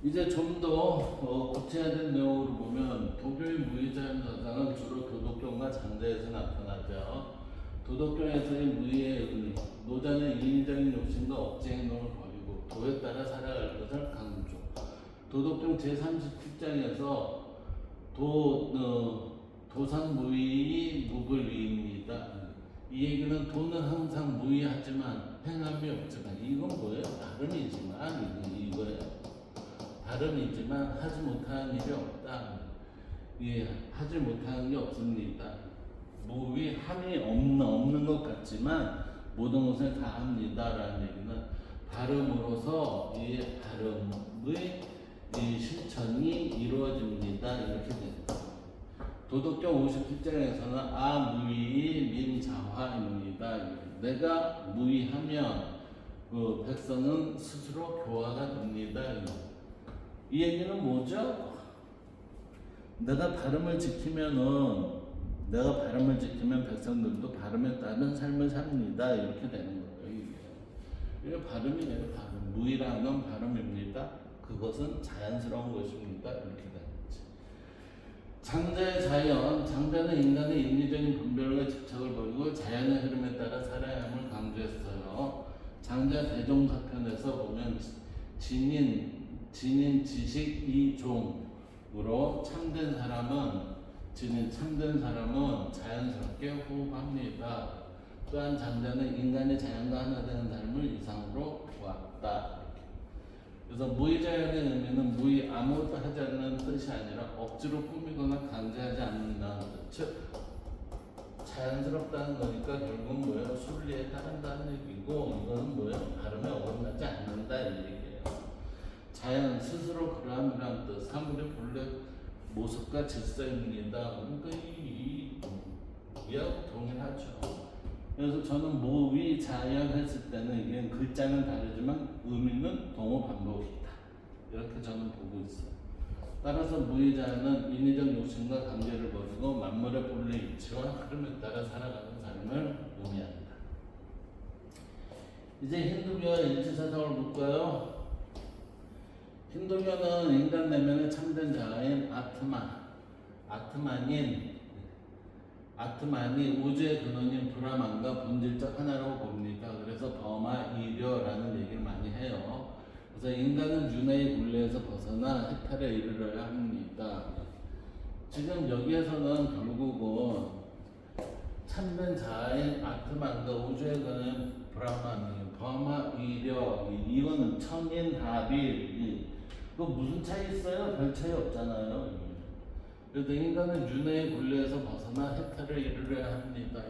이제 좀 더 구체화된 내용으로 보면 도교의 무의자연 사상은 주로 도덕경과 장자에서 나타나죠. 도덕경에서의 무의의 의미, 노자는 인위적인 욕심과 억제 행동을 버리고 도에 따라 살아갈 것을 강조. 도덕경 제37장에서 도상무의 무불위입니다. 이 얘기는 도는 항상 무의하지만 행함이 없지만 이건 뭐예요? 발음이지만 이거예요. 발음이지만 하지 못하는 일이 없다. 예, 하지 못하는 게 없습니다. 무의 함이 없는 것 같지만 모든 것을 다 합니다라는 얘기는 발음으로서 이 발음의 이 실천이 이루어집니다. 이렇게 됩니다. 도덕경 57장에서는 무의 민자화입니다. 내가 무의하면 그 백성은 스스로 교화가 됩니다. 이 얘기는 뭐죠? 내가 발음을 지키면 백성들도 발음에 따른 삶을 삽니다. 이렇게 되는 거예요. 이게 발음이에요. 발음. 무의라는 건 발음입니다. 그것은 자연스러운 것입니다. 이렇게 되는 거지. 장자의 자연. 장자는 인간의 인위적인 분별과 집착을 버리고 자연의 흐름에 따라 살아야 함을 강조했어요. 장자 대종사편에서 보면 진인 지식 이종으로 참된 사람은 자연스럽게 호흡합니다. 또한 장자는 인간이 자연과 하나 되는 삶을 이상으로 보았다. 그래서 무의자연의 의미는 아무것도 하지 않는 뜻이 아니라 억지로 꾸미거나 강제하지 않는다는 뜻. 즉 자연스럽다는 거니까 결국은 뭐예요? 순리에 따른다는 얘기고 이거는 뭐예요? 발음에 어긋나지 않는다 이 얘기예요. 자연 스스로 그러함이란 뜻, 사물의 본래 모습과 질서입니다. 그러니까 이하고 동일하죠. 그래서 저는 무의자연 했을 때는 이게 글자는 다르지만 의미는 동호 반복이다. 이렇게 저는 보고 있어요. 따라서 무의자연은 인위적 욕심과 강제를 버리고 만물의 본래 이치와 흐름에 따라 살아가는 삶을 의미한다. 이제 힌두교와 일지사상을 볼까요? 힌두교는 인간 내면의 참된 자아인 아트만이 우주의 근원인 브라만과 본질적 하나라고 봅니다. 그래서 버마이려라는 얘기를 많이 해요. 그래서 인간은 윤회의 굴레에서 벗어나 해탈에 이르러야 합니다. 지금 여기에서는 결국은 참된 자아인 아트만과 우주의 근원인 브라만이 버마이려 이거는 천인합일 그 무슨 차이 있어요? 별 차이 없잖아요. 그래서 인간은 윤회의 굴레에서 벗어나 해탈을 이루려야 합니다.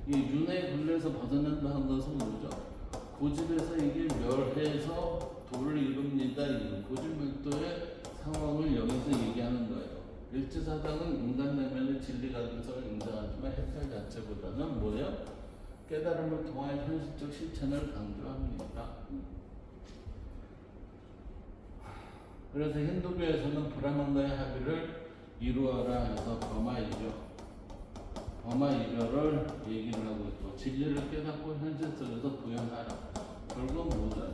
이 윤회의 굴레에서 벗어난다는 것은 뭐죠? 고집에서 이게 멸해서 도를 이룹니다. 이 고집멸도의 상황을 여기서 얘기하는 거예요. 일지사상은 인간 내면의 진리 가능성을 인정하지만 해탈 자체보다는 뭐예요? 깨달음을 통한 현실적 실천을 강조합니다. 그래서 힌두교에서는 브라만과의 합의를 이루어라 해서 버마이려를 얘기를 하고 있고, 진리를 깨닫고 현실 속에서 구현하라. 결국 뭐죠?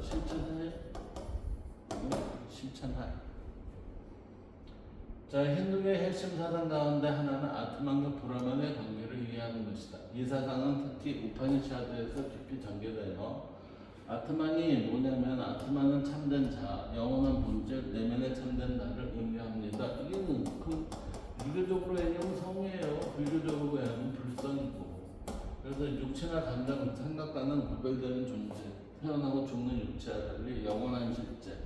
실천하라. 자, 힌두교의 핵심 사상 가운데 하나는 아트만과 브라만의 관계를 이해하는 것이다. 이 사상은 특히 우파니샤드에서 깊이 전개되어 아트만이 뭐냐면, 아트만은 참된 자, 영원한 본질, 내면의 참된 나를 의미합니다. 이게 유교적으로 얘기하면 성이에요. 불교적으로 얘기하면 불성이고. 그래서 육체나 감정, 생각과는 구별되는 존재, 태어나고 죽는 육체와 달리 영원한 실제,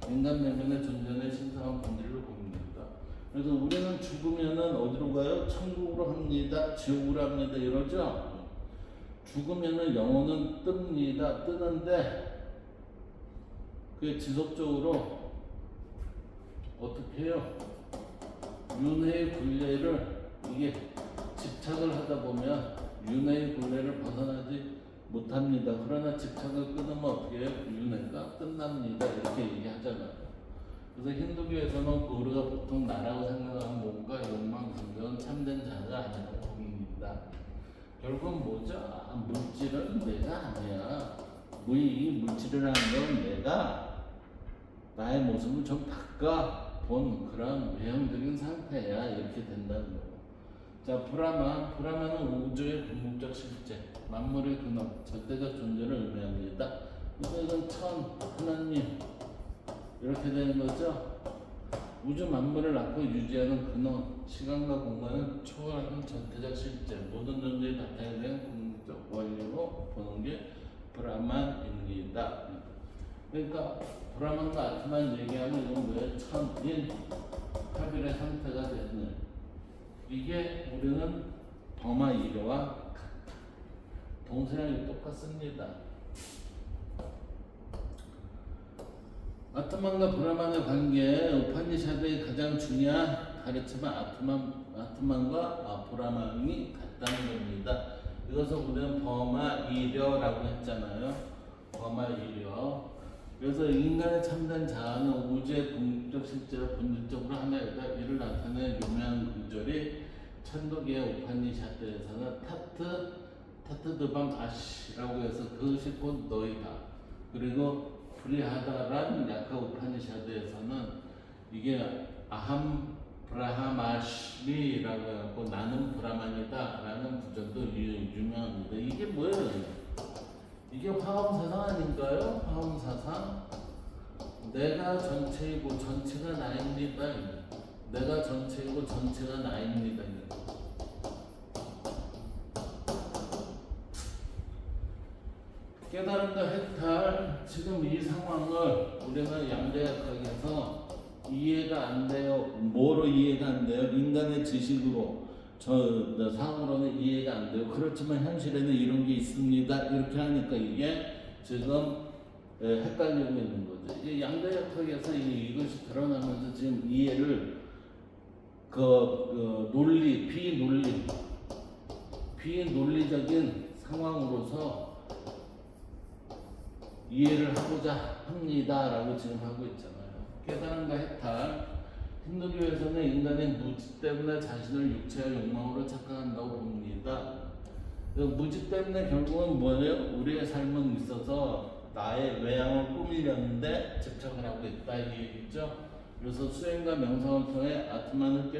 인간 내면의 존재의 신성한 본질을 봅니다. 그래서 우리는 죽으면은 어디로 가요? 천국으로 합니다. 지옥으로 합니다. 이러죠? 죽으면은 영혼은 뜹니다. 뜨는데 그게 지속적으로 어떻게 해요? 윤회의 굴레를, 이게 집착을 하다 보면 윤회의 굴레를 벗어나지 못합니다. 그러나 집착을 끊으면 어떻게 해요? 윤회가 끝납니다. 이렇게 얘기하잖아요. 그래서 힌두교에서는 우리가 보통 나라고 생각하는 몸과 욕망, 감정은 참된 자가 아니라고 봅니다. 결국은 뭐죠? 물질은 내가 아니야. 이 물질이라는 건 내가 나의 모습을 좀 바꿔본 그런 외형적인 상태야. 이렇게 된다는 거고. 자, 브라만은 우주의 궁극적 실제, 만물의 근원, 절대적 존재를 의미합니다. 이건 하나님 이렇게 되는 거죠. 우주 만물을 낳고 유지하는 근원, 시간과 공간을 초월하는 절대적 실제, 모든 존재의 바탕에 대한 궁극적 원리로 보는 게 브라만입니다. 그러니까 브라만과 아트만 얘기하면 이건 뭐예요? 천인 합일의 상태가 되는, 이게 우리는 버마이려와 같다. 동서양이 똑같습니다. 아트만과 브라만의 관계, 우파니샤드의 가장 중요한 가르침은 아트만과 브라만이 같다는 겁니다. 이것을 우리는 버마이려라고 했잖아요. 버마이려. 그래서 인간의 참된 자아는 우주의 궁극적 실제와 본질적으로 하나이다. 이를 나타내는 유명한 구절이 천도기의 우파니샤드에서는 타트드방 아시라고 해서 그것이 곧 너희다. 그리고 프리하다란 야카 우파니샤드에서는 이게 아함 브라하마시라고 해갖고 나는 브라만이다 라는 구절도 유명합니다. 이게 뭐예요? 이게 화엄사상 아닌가요? 화엄사상. 내가 전체이고 전체가 나입니다. 내가 전체이고 전체가 나입니다. 깨달음과 해탈, 지금 이 상황을 우리는 양대역학에서 이해가 안 돼요. 뭐로 이해가 안 돼요? 인간의 지식으로, 상으로는 이해가 안 돼요. 그렇지만 현실에는 이런 게 있습니다. 이렇게 하니까 이게 지금 헷갈리고 있는 거죠. 이 양대역학에서 이것이 드러나면서 지금 이해를 논리, 비논리적인 상황으로서 이해를 하고자 합니다라고 지금 하고 있잖아요. 깨달음과 해탈. 힌두교에서는 인간의 무지 때문에 자신을 육체와 욕망으로 착각한다고 봅니다. 무지 때문에 결국은 뭐예요? 우리의 삶은 있어서 나의 외양을 꾸미려는데 집착을 하고 있다 이 얘기죠. 그래서 수행과 명상을 통해 아트만을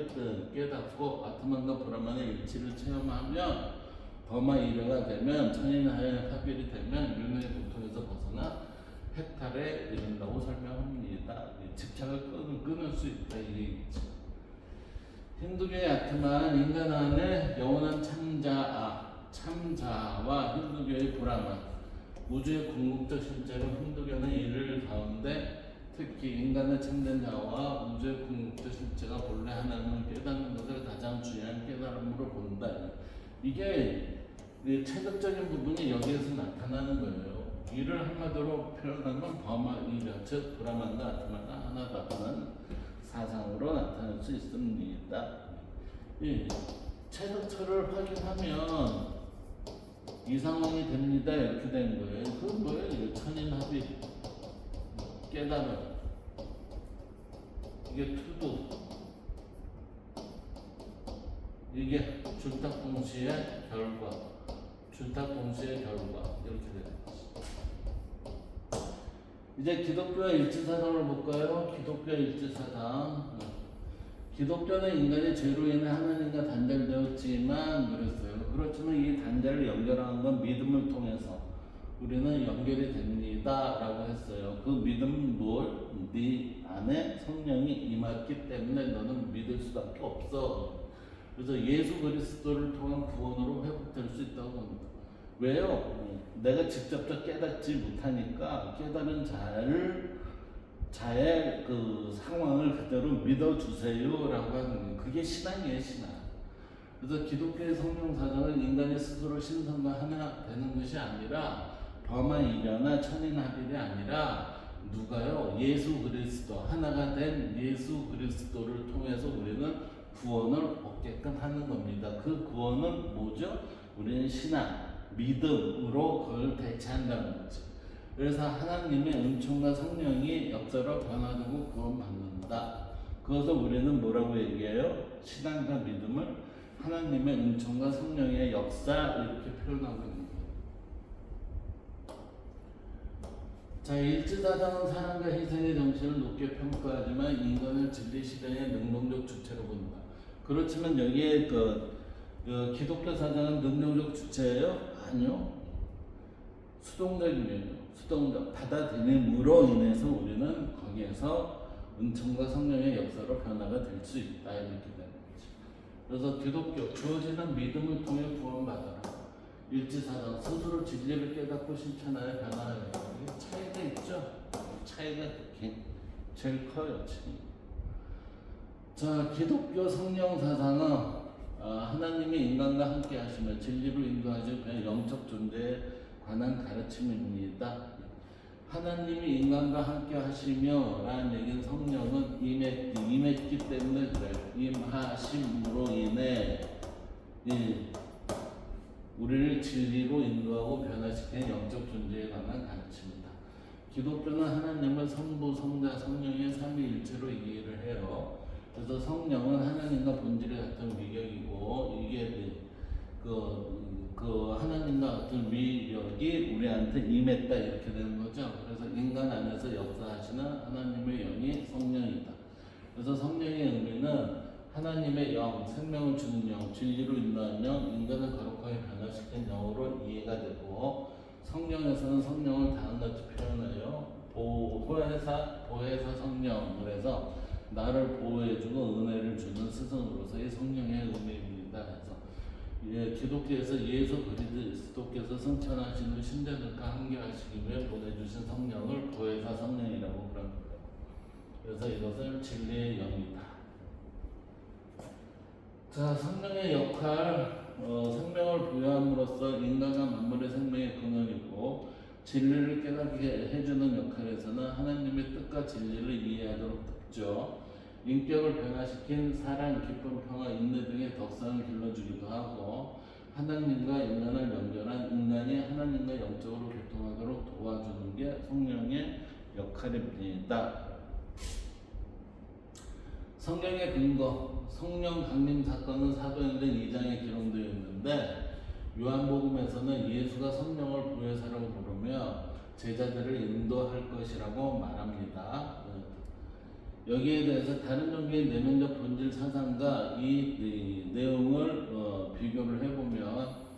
깨닫고 아트만과 브라만의 일치를 체험하면 버마이려가 되면, 천인하의 합일이 되면 윤회의 고통에서 벗어나 해탈에 이른다고 설명합니다. 집착을 끊을 수 있다 이 얘기죠. 힌두교의 아트만, 인간 안에 영원한 참자와 힌두교의 브라만, 우주의 궁극적 실제로 힌두교는 이를 가운데 특히 인간의 참된 자와 우주의 궁극적 실제가 본래 하나님을 깨닫는 것을 가장 중요한 깨달음으로 본다. 이게 체득적인 부분이 여기에서 나타나는 거예요. 이를 한마디로 표현하면 버마이려, 즉 브라만과 아트만과 하나다라는 사상으로 나타날 수 있습니다. 이 체득처를 확인하면 이 상황이 됩니다. 이렇게 된 거예요. 그건 뭐예요? 천인합의, 깨달음. 이게 투두, 이게 준탁 동시의 결과, 준탁 동시의 결과 이렇게 되는 거죠. 이제 기독교의 일치사상을 볼까요? 기독교의 일치사상. 기독교는 인간이 죄로 인해 하나님과 단절되었지만 그랬어요. 그렇지만 이 단절을 연결하는 건 믿음을 통해서 우리는 연결이 됩니다 라고 했어요. 그 믿음은 뭘? 네 안에 성령이 임했기 때문에 너는 믿을 수밖에 없어. 그래서 예수 그리스도를 통한 구원으로 회복될 수 있다고 봅니다. 왜요? 내가 직접적 깨닫지 못하니까 깨달은 자의 그 상황을 그대로 믿어주세요라고 하는 거예요. 그게 신앙이에요, 신앙. 그래서 기독교의 성령 사정은 인간이 스스로 신성과 하나 되는 것이 아니라 범한 이려나 천인 합일이 아니라 누가요? 예수 그리스도, 하나가 된 예수 그리스도를 통해서 우리는 구원을 얻게끔 하는 겁니다. 그 구원은 뭐죠? 우리는 신앙, 믿음으로 그걸 대체한다는 거죠. 그래서 하나님의 은총과 성령이 역사로 변화되고 구원받는다. 그것을 우리는 뭐라고 얘기해요? 신앙과 믿음을 하나님의 은총과 성령의 역사 이렇게 표현하고 있는 거예요. 자, 일치사상은 사랑과 희생의 정신을 높게 평가하지만 인간을 진리 실현의 능동적 주체로 본다. 그렇지만 여기에 기독교 사상은 능동적 주체예요? 아니요. 수동적이면요. 수동적 받아들임으로 인해서 우리는 거기에서 은총과 성령의 역사로 변화가 될 수 있다 이렇게 되는 거죠. 그래서 기독교 주어지는 믿음을 통해 구원받아라. 일치사상 스스로 진리를 깨닫고 실천하여 변화하여. 차이가 있죠. 차이가 제일 커요. 자, 기독교 성령 사상은 하나님이 인간과 함께 하시며 진리로 인도하시고 그냥 영적 존재에 관한 가르침입니다. 하나님이 인간과 함께 하시며 라는 얘기는 성령은 임했기 때문에 그래요. 임하심으로 인해 우리를 진리로 인도하고 변화시키는 영적 존재에 관한 가르침입니다. 기독교는 하나님을 성부, 성자, 성령의 삼위일체로 이해를 해요. 그래서 성령은 하나님과 본질이 같은 위력이고 이게 그 하나님과 같은 위력이 우리한테 임했다 이렇게 되는 거죠. 그래서 인간 안에서 역사하시는 하나님의 영이 성령이다. 그래서 성령의 의미는 하나님의 영, 생명을 주는 영, 진리로 인도하는 영, 인간을 거룩하게 변화시킨 영으로 이해가 되고 성령에서는 성령을 다음같이 표현해요. 보혜사 성령. 그래서 나를 보호해주고 은혜를 주는 스승으로서의 성령의 의미입니다. 그래서 기독교에서 예수 그리스도께서 승천하신 신자들과 함께하시기 위해 보내주신 성령을 보혜사 성령이라고 그런 거예요. 그래서 이것을 진리의 영이다. 자, 성령의 역할, 생명을 부여함으로써 인간과 만물의 생명의 근원이고 진리를 깨닫게 해주는 역할에서는 하나님의 뜻과 진리를 이해하도록 돕죠. 인격을 변화시킨 사랑, 기쁨, 평화, 인내 등의 덕성을 길러주기도 하고 하나님과 인간을 연결한 인간이 하나님과 영적으로 교통하도록 도와주는 게 성령의 역할입니다. 성경의 근거, 성령 강림 사건은 사도행전 2장에 기록되어 있는데 요한복음에서는 예수가 성령을 보혜사라고 부르며 제자들을 인도할 것이라고 말합니다. 여기에 대해서 다른 종교의 내면적 본질 사상과 이 내용을 비교를 해보면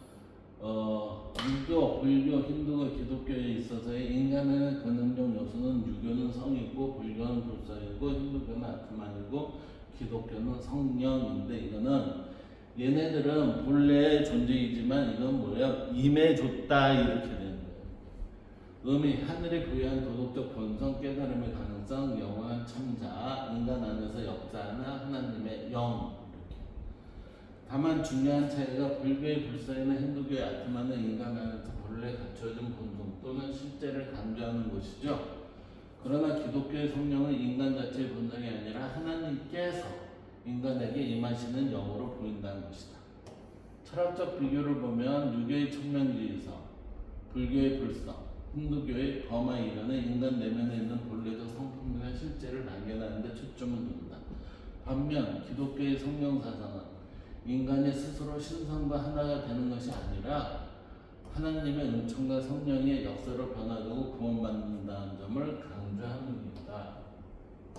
유교, 불교, 힌두가 기독교에 있어서의 인간의 근원적 요소는 유교는 성이고 불교는 불성이고 힌두교는 아트만이고 기독교는 성령인데 이거는 얘네들은 본래의 존재이지만 이건 뭐예요? 임해줬다 이렇게 되는 거예요. 의미, 하늘이 부여한 도덕적 본성, 깨달음의 가능성, 영원한 참자, 인간 안에서 역사하는 하나님의 영 이렇게. 다만 중요한 차이가 불교의 불사이나 힌두교의 아트만은 인간 안에서 본래 갖춰진 본성 또는 실제를 강조하는 것이죠. 그러나 기독교의 성령은 인간 자체의 본성이 아니라 하나님께서 인간에게 임하시는 영으로 보인다는 것이다. 철학적 비교를 보면 유교의 청명지의성, 불교의 불성, 힌두교의 더마 이론은 인간 내면에 있는 본래적 성품과 실제를 발견하는 데 초점을 둔다. 반면 기독교의 성령 사상은 인간이 스스로 신성과 하나가 되는 것이 아니라 하나님의 은총과 성령의 역사로 변화되고 구원받는다는 점을 강조합니다.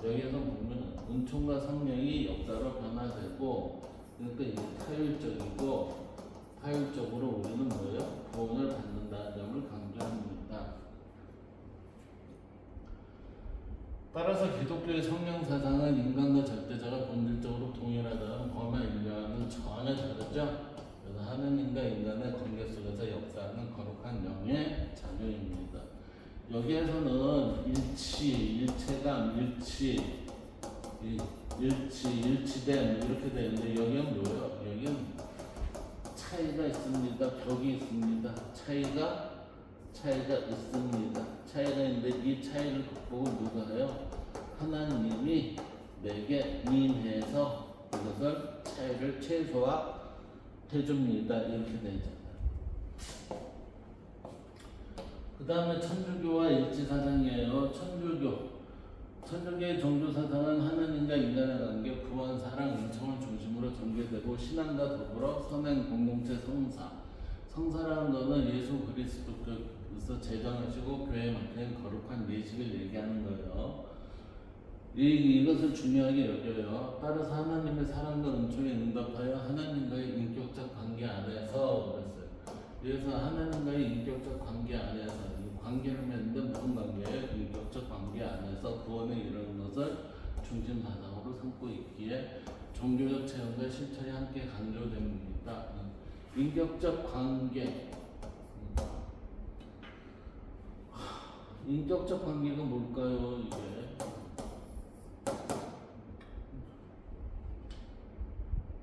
여기에서 보면 은총과 성령이 역사로 변화되고, 그러니까 이게 타율적으로 우리는 뭐예요? 구원을 받는다는 점을 강조합니다. 따라서 기독교의 성령 사상은 인간과 절대자가 본질적으로 동일하다는 범하 인류와는 전혀 다르죠. 그래서 하느님과 인간의 관계 속에서 역사하는 거룩한 영의 자료입니다. 여기에서는 일체감, 일치됨 이렇게 되는데, 여기는 뭐예요? 여기는 차이가 있습니다. 벽이 있습니다. 차이가 있습니다. 차이가 있는데 이 차이를 극복을 누가 해요? 하나님이 내게 임해서 이것을 차이를 최소화해줍니다. 이렇게 되잖아요. 그 다음에 천주교와 일치사상이에요. 천주교의 종교사상은 하나님과 인간의 관계, 구원, 사랑, 은총을 중심으로 전개되고 신앙과 더불어 선행, 공동체, 성사라는 것은 예수 그리스도께서 제정하시고 교회에 맡긴 거룩한 예식을 얘기하는 거예요. 이것을 중요하게 여겨요. 따라서 하나님의 사랑과 은총에 응답하여 하나님과의 인격적 관계 안에서 그랬어요. 그래서 하나님과의 인격적 관계 안에서, 관계를 맺는데 무슨 관계예요? 인격적 관계 안에서 구원에 이르는 것을 중심 사상으로 삼고 있기에 종교적 체험과 실천이 함께 강조됩니다. 인격적 관계. 인격적 관계가 뭘까요? 이게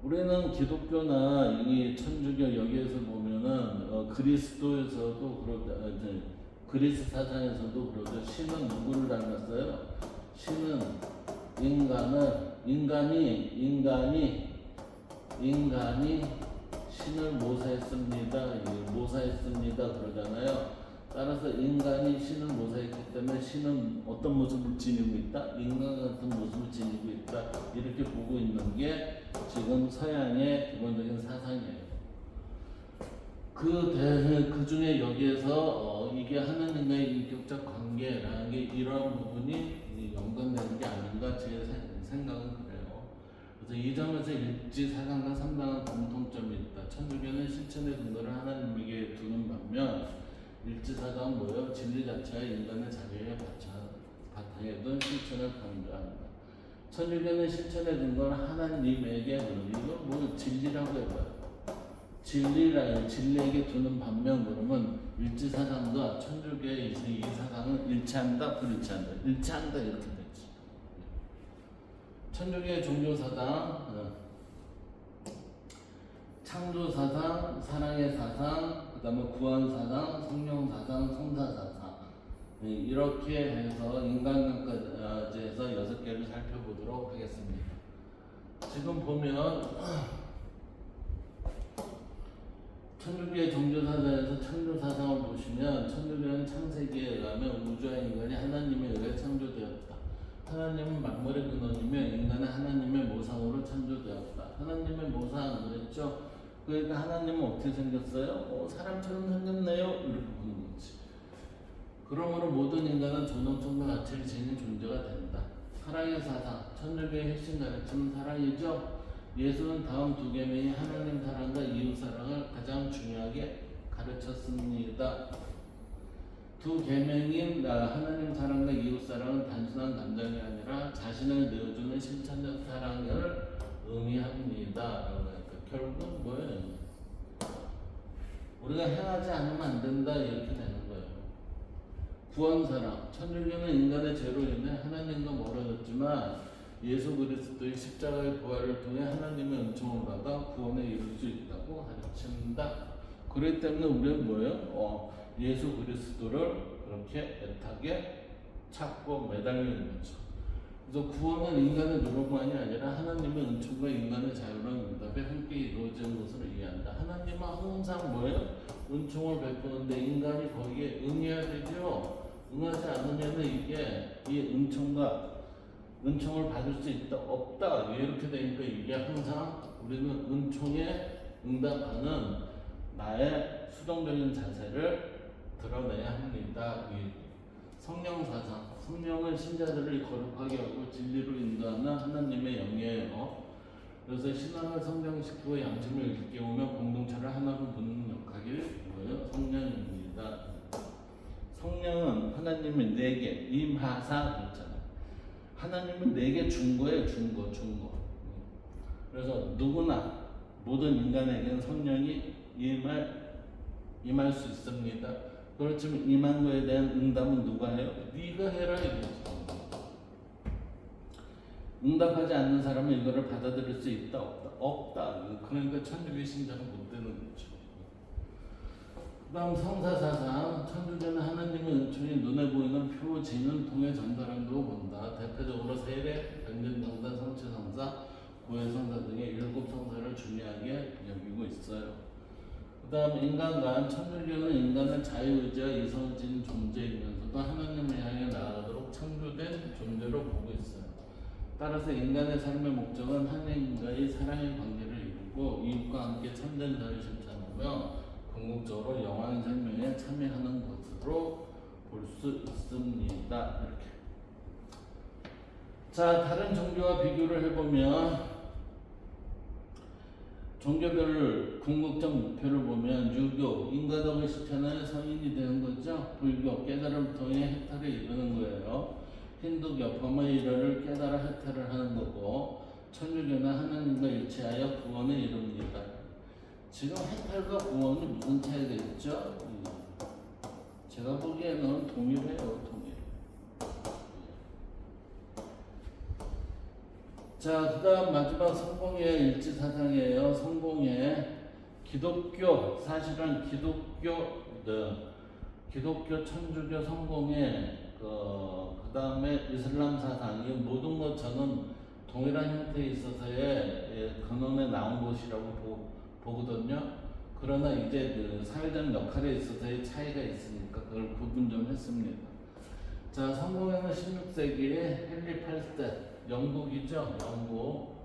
우리는 기독교나 이 천주교 여기에서 보면은 그리스도에서도 그리스 사상에서도 그러죠. 신은 누구를 닮았어요? 신은 인간이 신을 모사했습니다 그러잖아요. 따라서 인간이 신을 모사했기 때문에 신은 어떤 모습을 지니고 있다? 인간 같은 모습을 지니고 있다. 이렇게 보고 있는 게 지금 서양의 기본적인 사상이에요. 그 중에 여기에서 이게 하나님과의 인격적 관계라는 게 이러한 부분이 연관되는 게 아닌가 제 생각은 그래요. 그래서 이 점에서 일치 사상과 상당한 공통점이 있다. 천주교는 실천의 근거를 하나님에게 두는 반면 일치 사상은 뭐예요? 진리 자체가 인간의 자유에 바탕에 둔 실천을 강조한다. 천주교는 실천의 근거를 하나님에게 두는, 이거 뭐 진리라고 해봐요. 진리에게 두는 반면, 그러면 일치 사상과 천주교의 이 사상은 일치한다, 불일치한다, 일치한다 이렇게 되지. 천주교의 종교 사상, 창조 사상, 사랑의 사상, 그 다음에 구원 사상, 성령 사상, 성사 사상, 이렇게 해서 인간관계에서 6개를 살펴보도록 하겠습니다. 지금 보면 천주교의 종교사상에서 창조사상을 보시면, 천주교는 창세기에 의하면 우주와 인간이 하나님에 의해 창조되었다. 하나님은 만물의 근원이며 인간은 하나님의 모상으로 창조되었다. 하나님의 모상 그랬죠? 그러니까 하나님은 어떻게 생겼어요? 사람처럼 생겼네요? 이렇게 보는 거지. 그러므로 모든 인간은 존엄성과 가치를 지닌 존재가 된다. 사랑의 사상, 천주교의 핵심 가르침은 사랑이죠? 예수는 다음 두 계명이 하나님 사랑과 이웃 사랑을 가장 중요하게 가르쳤습니다. 두 계명인 하나님 사랑과 이웃 사랑은 단순한 감정이 아니라 자신을 내어주는 실천적 사랑을 의미합니다. 그러니까 결국은 뭐예요? 우리가 행하지 않으면 안 된다 이렇게 되는 거예요. 구원 사랑, 천주교는 인간의 죄로 인해 하나님과 멀어졌지만 예수 그리스도의 십자가의 부활을 통해 하나님의 은총을 받아 구원에 이룰 수 있다고 가르친다. 그렇기 때문에 우리는 뭐예요? 예수 그리스도를 그렇게 애타게 찾고 매달려 있는 거죠. 그래서 구원은 인간의 노력만이 아니라 하나님의 은총과 인간의 자유로운 응답에 함께 이루어지는 것을 이해한다. 하나님은 항상 뭐예요? 은총을 베푸는데 인간이 거기에 응해야 되죠. 응하지 않으면 이게 이 은총을 받을 수 있다 없다 이렇게 되니까 이게 항상 우리는 은총에 응답하는 나의 수동적인 자세를 드러내야 합니다. 이 성령 사상, 성령은 신자들을 거룩하게 하고 진리로 인도하는 하나님의 영이에요. 그래서 신앙을 성장시키고 양심을 일깨우며 공동체를 하나로 붙는 역할이 뭐예요? 성령입니다. 성령은 하나님이 내게 임하사 그랬잖아요. 하나님은 내게 준 거예요. 준 거. 그래서 누구나 모든 인간에게는 성령이 임할 수 있습니다. 그렇지만 임한 거에 대한 응답은 누가 해요? 네가 해라 이거죠. 응답하지 않는 사람은 이거를 받아들일 수 있다 없다. 그러니까 천주교 신자는 못 되는 거죠. 그 다음 성사사상, 천주교는 하나님의 은총이 눈에 보이는 표징을 통해 전달한다고 본다. 대표적으로 세례, 변전성사, 성취성사, 고해성사 등의 7성사를 중요하게 여기고 있어요. 그 다음 인간관, 천주교는 인간을 자유의지와 이성을 지닌 존재이면서도 하나님을 향해 나아가도록 창조된 존재로 보고 있어요. 따라서 인간의 삶의 목적은 하나님과의 사랑의 관계를 이루고 이웃과 함께 참된 자를 실천하며 궁극적으로 영원한 생명에 참여하는 것으로 볼 수 있습니다. 이렇게. 자, 다른 종교와 비교를 해보면 종교별 궁극적 목표를 보면 유교, 인과덕을 실천하는 성인이 되는 거죠. 불교, 깨달음을 통해 해탈을 이루는 거예요. 힌두교, 범의일어를 깨달아 해탈을 하는 거고, 천주교는 하나님과 일치하여 구원을 이룹니다. 지금 해탈과 구원이 무슨 차이가 있죠? 제가 보기에는 동일해요. 동일. 자, 그 다음 마지막 성공의 일치사상이에요. 성공의 기독교, 사실은 기독교, 천주교 성공의 그 다음에 이슬람 사상, 이 모든 것 저는 동일한 형태에 있어서의 근원에 나온 것이라고 보거든요. 그러나 이제 그 사회적 역할에 있어서의 차이가 있으니까 그걸 구분 좀 했습니다. 자, 성공회는 16세기에 헨리 8세, 영국이죠. 영국.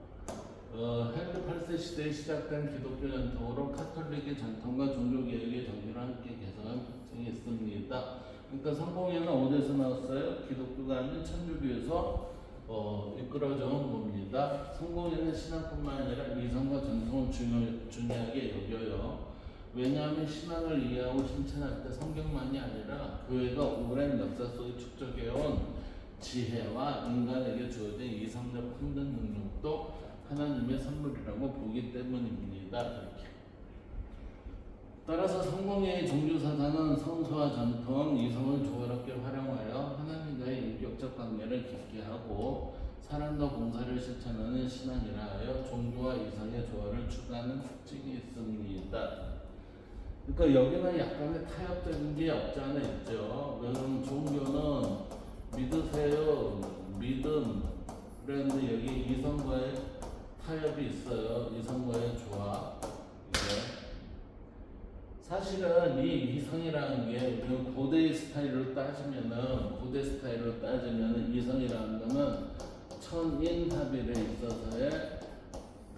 헨리 8세 시대에 시작된 기독교 전통으로 카톨릭의 전통과 종교개혁의 정신을 함께 개성한 특징이 있습니다. 그러니까 성공회는 어디서 나왔어요? 기독교가 아닌 천주교에서 이끌어져 온 겁니다. 성공회는 신앙뿐만 아니라 이성과 전통을 중요하게 여겨요. 왜냐하면 신앙을 이해하고 실천할 때 성경만이 아니라 교회가 오랜 역사 속에 축적해온 지혜와 인간에게 주어진 이성적 판단 능력도 하나님의 선물이라고 보기 때문입니다. 이렇게. 따라서 성공회의 종교사상은 성서와 전통, 이성을 조화롭게 활용하여 하나님과의 인격적 관계를 깊게 하고 사랑과 봉사를 실천하는 신앙이라 하여 종교와 이성의 조화를 추구하는 특징이 있습니다. 그러니까 여기는 약간의 타협적인 게 없지 않아 있죠. 왜냐하면 종교는 믿으세요, 믿음, 그런데 여기 이성과의 타협이 있어요. 이성과의 조화. 이게. 사실은 이 이성이라는 게 고대 스타일로 따지면은 이성이라는 거는 천인합일에 있어서의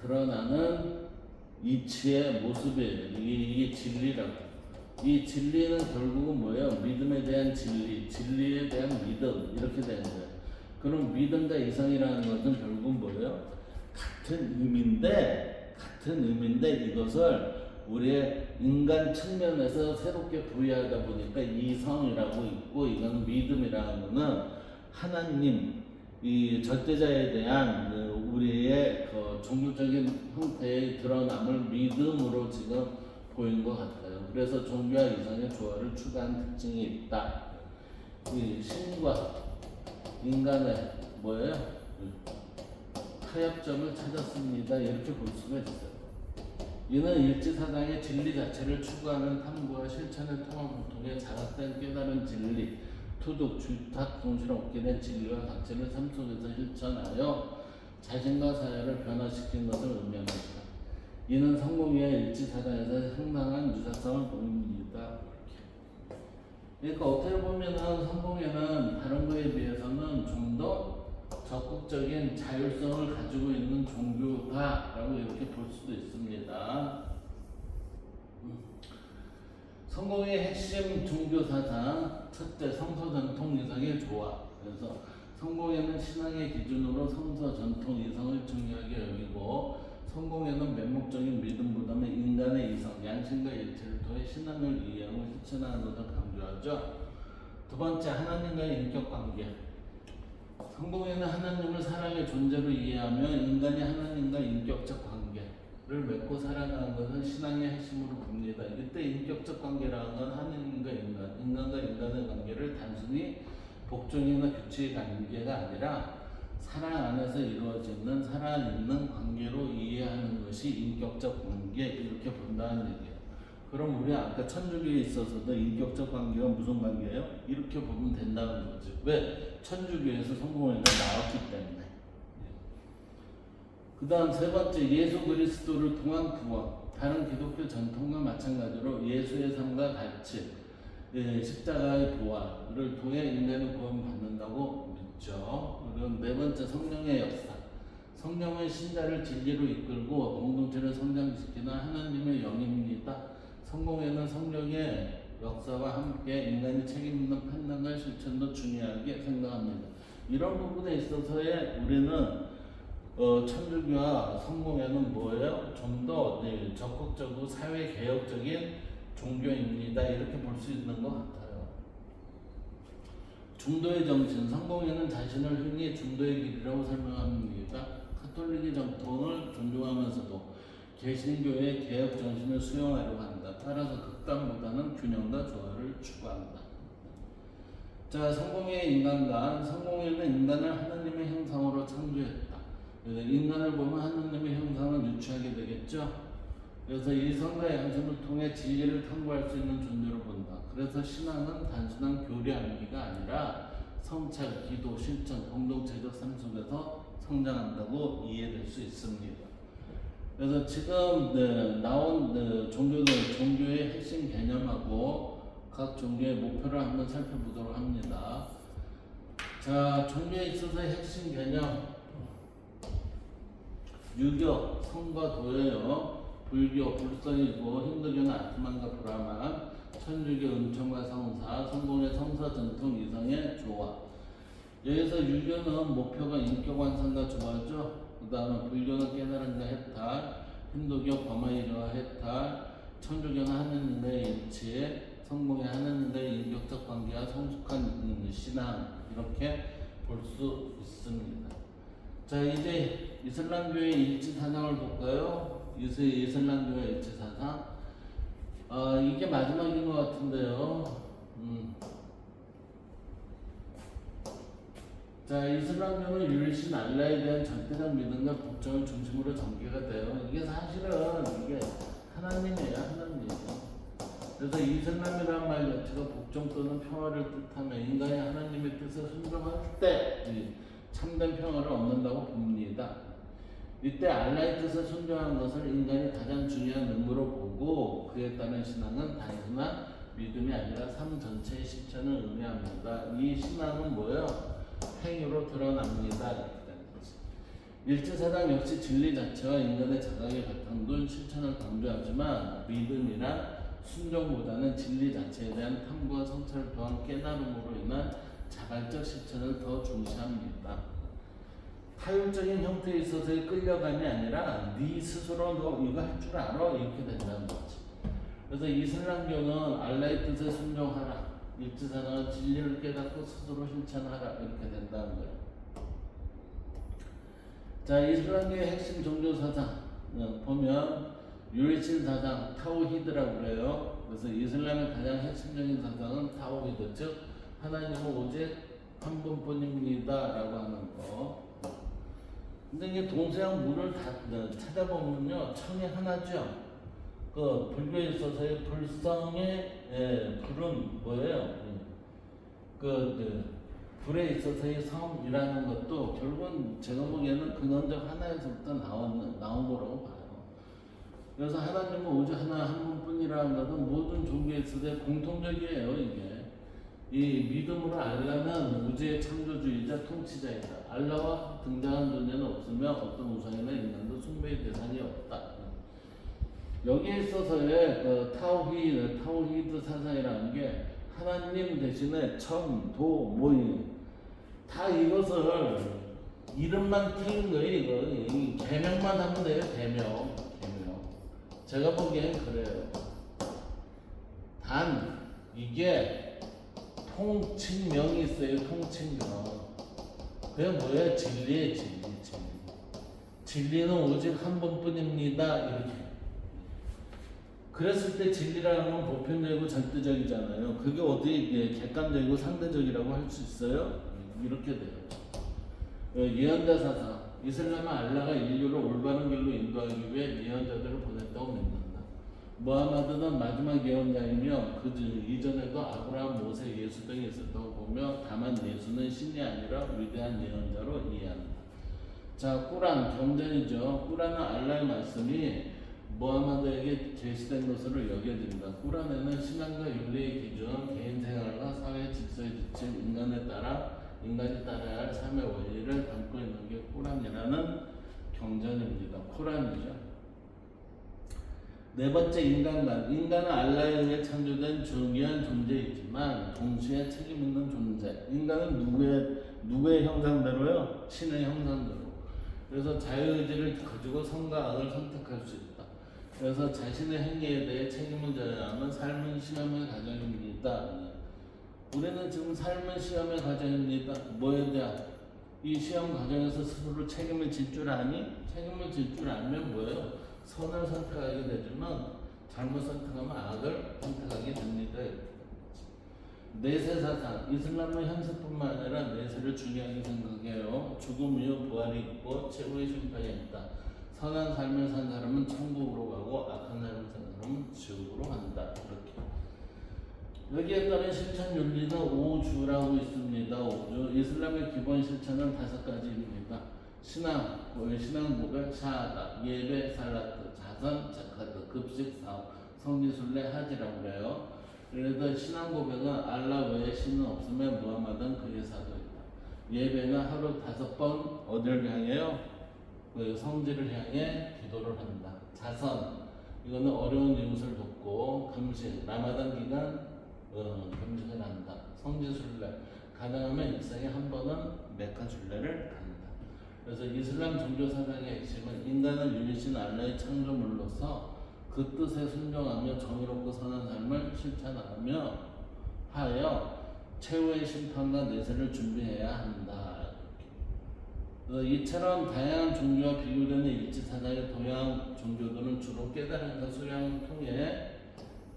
드러나는 이치의 모습이에요. 이게 진리라고. 이 진리는 결국은 뭐예요? 믿음에 대한 진리, 진리에 대한 믿음 이렇게 되는 거예요. 그럼 믿음과 이성이라는 것은 결국은 뭐예요? 같은 의미인데 이것을 우리의 인간 측면에서 새롭게 부여하다 보니까 이성이라고 있고 이건 믿음이라는 거는 하나님 이 절대자에 대한 우리의 그 종교적인 형태의 드러남을 믿음으로 지금 보인 것 같아요. 그래서 종교와 이성의 조화를 추구하는 특징이 있다. 이 신과 인간의 뭐예요? 타협점을 찾았습니다. 이렇게 볼 수가 있어요. 이는 일치사상의 진리 자체를 추구하는 탐구와 실천의 통합을 통해 자각된 깨달은 진리, 투득, 주탁, 동시에 얻게 된 진리와 가치를 삶 속에서 실천하여 자신과 사회를 변화시키는 것을 의미합니다. 이는 성공의 일치사상에서 상당한 유사성을 보입니다. 그러니까 어떻게 보면은 성공회는 다른 거에 비해서는 좀 더 적극적인 자율성을 가지고 있는 종교다라고 이렇게 볼 수도 있습니다. 성공의 핵심 종교 사상 첫째 성서 전통 이성의 조화. 그래서 성공회는 신앙의 기준으로 성서 전통 이성을 중요하게 여기고 성공회는 맹목적인 믿음보다는 인간의 이성, 양심과 일체를 통해 신앙을 이해하고 실천하는 것을 강조하죠. 두 번째, 하나님과의 인격 관계. 성공회는 하나님을 사랑의 존재로 이해하며 인간이 하나님과 인격적 관계를 맺고 살아가는 것을 신앙의 핵심으로 봅니다. 이때 인격적 관계라는 건 하나님과 인간, 인간과 인간의 관계를 단순히 복종이나 규칙의 관계가 아니라 사랑 안에서 이루어지는 살아있는 관계로 이해하는 것이 인격적 관계, 이렇게 본다는 얘기예요. 그럼 우리 아까 천주교에 있어서도 인격적 관계가 무슨 관계예요? 이렇게 보면 된다는 거죠. 왜? 천주교에서 성공회가 나왔기 때문에. 그 다음 세 번째, 예수 그리스도를 통한 구원. 다른 기독교 전통과 마찬가지로 예수의 삶과 같이 십자가의 부활을 통해 인간의 구원받는다고 믿죠. 그리고 네 번째, 성령의 역사. 성령은 신자를 진리로 이끌고 공동체를 성장시키는 하나님의 영입니다. 성공회는 성령의 역사와 함께 인간이 책임있는 판단과 실천도 중요하게 생각합니다. 이런 부분에 있어서의 우리는 천주교와 성공회는 뭐예요? 좀 더 적극적으로 사회개혁적인 종교입니다. 이렇게 볼 수 있는 것 같아요. 중도의 정신, 성공회는 자신을 흔히 중도의 길이라고 설명합니다. 카톨릭의 정통을 존중하면서도 개신교의 개혁 정신을 수용하려고 한다. 따라서 극단보다는 균형과 조화를 추구한다. 자, 성공회의 인간관. 성공회는 인간을 하나님의 형상으로 창조했다. 그래서 인간을 보면 하나님의 형상을 유추하게 되겠죠. 그래서 이성과 양심을 통해 진리를 탐구할 수 있는 존재로 본다. 그래서 신앙은 단순한 교리 암기가 아니라 성찰, 기도, 실천, 공동체적 삶 속에서 성장한다고 이해될 수 있습니다. 그래서 지금 나온 종교의 핵심 개념하고 각 종교의 목표를 한번 살펴보도록 합니다. 자, 종교에 있어서의 핵심 개념. 유교, 성과 도예요. 불교, 불성이고, 힌두교는 아트만과 브라만, 천주교, 은총과 성사, 성공의 성서 전통 이성의 조화. 여기서 유교는 목표가 인격 완성과 조화죠. 그 다음에 불교는 깨달음과 해탈, 힌두교 범하이와 해탈, 천주교는 하느님과의 일치, 성공의 하느님과의 인격적 관계와 성숙한 신앙, 이렇게 볼 수 있습니다. 자, 이제 이슬람교의 일치 사상을 볼까요? 이슬람교의 일치 사상. 이게 마지막인 것 같은데요. 자, 이슬람교는 유일신 알라에 대한 절대적 믿음과 복종을 중심으로 전개가 돼요. 이게 사실은 이게 하나님이에요, 하나님이에요. 그래서 이슬람이라는 말 자체가 복종 또는 평화를 뜻하며 인간이 하나님의 뜻에 순종할 때 참된 평화를 얻는다고 봅니다. 이때 알라의 뜻에 순종하는 것을 인간이 가장 중요한 의무로 보고 그에 따른 신앙은 단순한 믿음이 아니라 삶 전체의 실천을 의미합니다. 이 신앙은 뭐예요? 행위로 드러납니다. 일제사상 역시 진리 자체와 인간의 자각에 바탕둔 실천을 강조하지만 믿음이란 순종보다는 진리 자체에 대한 탐구와 성찰 또한 깨달음으로 인한 자발적 실천을 더 중시합니다. 타율적인 형태에 있어서의 끌려감이 아니라 네 스스로 너 이거 할 줄 알아? 이렇게 된다는 거지. 그래서 이슬람교는 알라의 뜻에 순종하라. 일제사상은 진리를 깨닫고 스스로 실천하라. 이렇게 된다는 거예요. 자, 이슬람교의 핵심 종교 사상 보면 유일신 사상, 타우히드라고 그래요. 그래서 이슬람의 가장 핵심적인 사상은 타우히드, 즉 하나님은 오직 한 분뿐입니다 라고 하는 거. 근데 이게 동서양 문을 다 찾아보면요, 청이 하나죠. 그 불교에 있어서의 불성의 불은 뭐예요? 불에 있어서의 성이라는 것도 결국은 제가 보기에는 근원적 하나에서부터 나온 거라고 봐요. 그래서 하나님은 오직 하나 한 분뿐이라 한다던 모든 종교에 있어서 공통적이에요. 이게 이 믿음으로 알라는 우주의 창조주의자 통치자이다. 알라와 등장한 존재는 없으며 어떤 우상이나 인간도 숭배의 대상이 없다. 여기에 있어서의 타우히드 사상이라는 게 하나님 대신에 천, 도, 다 이것을 이름만 띄운 거예요. 이거 개명만 하면 돼요. 개명. 제가 보기엔 그래요. 단 이게 통칭명이 있어요. 통칭명. 그게 뭐예요? 진리예요. 진리. 진리는 오직 한 번뿐입니다. 이렇게. 그랬을 때 진리라는 건 보편적이고 절대적이잖아요. 그게 어디 객관적이고 상대적이라고 할 수 있어요? 이렇게 돼요. 예언자 사상. 이슬람은 알라가 인류를 올바른 길로 인도하기 위해 예언자들을 보냈다고 믿는다. 무하마드는 마지막 예언자이며 그 이전에도 아브라함, 모세, 예수 등이 있었다고 보며 다만 예수는 신이 아니라 위대한 예언자로 이해한다. 자, 꾸란 경전이죠. 꾸란은 알라의 말씀이 무하마드에게 제시된 것으로 여겨진다. 꾸란에는 신앙과 윤리의 기준, 개인 생활과 사회 질서의 지침, 인간이 따라야 할 삶의 원리를 담고 있는 게 꾸란이라는 경전입니다. 코란이죠. 네 번째, 인간관. 인간은 알라에 의해 창조된 중요한 존재이지만 동시에 책임 있는 존재. 인간은 누구의 형상대로요? 신의 형상대로. 그래서 자유의지를 가지고 선과 악을 선택할 수 있다. 그래서 자신의 행위에 대해 책임을 져야 하는 삶은 시험의 과정입니다. 우리는 지금 삶은 시험의 과정입니다. 뭐에 대한? 이 시험 과정에서 스스로 책임을 질 줄 아니? 책임을 질 줄 알면 뭐예요? 선을 선택하게 되지만 잘못 선택하면 악을 선택하게 됩니다. 내세 사상. 이슬람은 현세뿐만 아니라 내세를 중요하게 생각해요. 죽음 이후 부활이 있고 최후의 심판이 있다. 선한 삶을 산 사람은 천국으로 가고 악한 삶을 산 사람은 지옥으로 간다. 이렇게. 여기에 따른 실천 윤리는 5주라고 있습니다. 5주. 이슬람의 기본 실천은 5가지입니다. 신앙 고백, 샤하다, 예배, 살라트, 자선, 자카드, 급식, 사업, 성지순례, 하지라고 그래요. 그래서 신앙 고백은 알라 외에 신은 없으며 무함마드는 그의 사도이다. 예배는 하루 5번 어디를 향해요? 그 성지를 향해 기도를 한다. 자선, 이거는 어려운 이웃을 돕고, 금식, 라마단 기간 금식을 한다. 성지순례, 가능하면 일생에 한 번은 메카 순례를 간다. 그래서 이슬람 종교 사상의 핵심은 인간을 유리신 알라의 창조물로서 그 뜻에 순종하며 정의롭고 선한 삶을 실천하며 하여 최후의 심판과 내세를 준비해야 한다. 이처럼 다양한 종교와 비교되는 일치사상의 동양 종교들은 주로 깨달음과 수양을 통해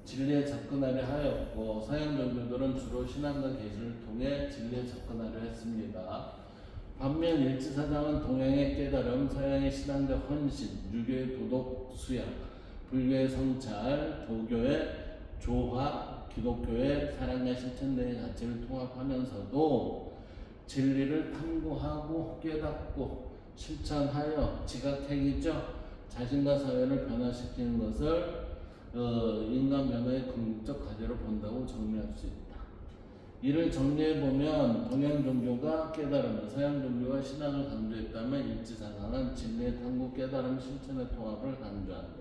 진리에 접근하려 하였고, 서양 종교들은 주로 신앙과 계시를 통해 진리에 접근하려 했습니다. 반면 일치사상은 동양의 깨달음, 서양의 신앙적 헌신, 유교의 도덕 수양, 불교의 성찰, 도교의 조화, 기독교의 사랑과 실천 등의 가치를 통합하면서도 진리를 탐구하고 깨닫고 실천하여 지각행위죠. 자신과 사회를 변화시키는 것을 인간 변화의 궁극적 과제로 본다고 정리할 수 있다. 이를 정리해보면 동양 종교가 깨달음을, 서양 종교가 신앙을 강조했다면 일치사상은 진리의 탐구, 깨달음, 실천의 통합을 강조한다.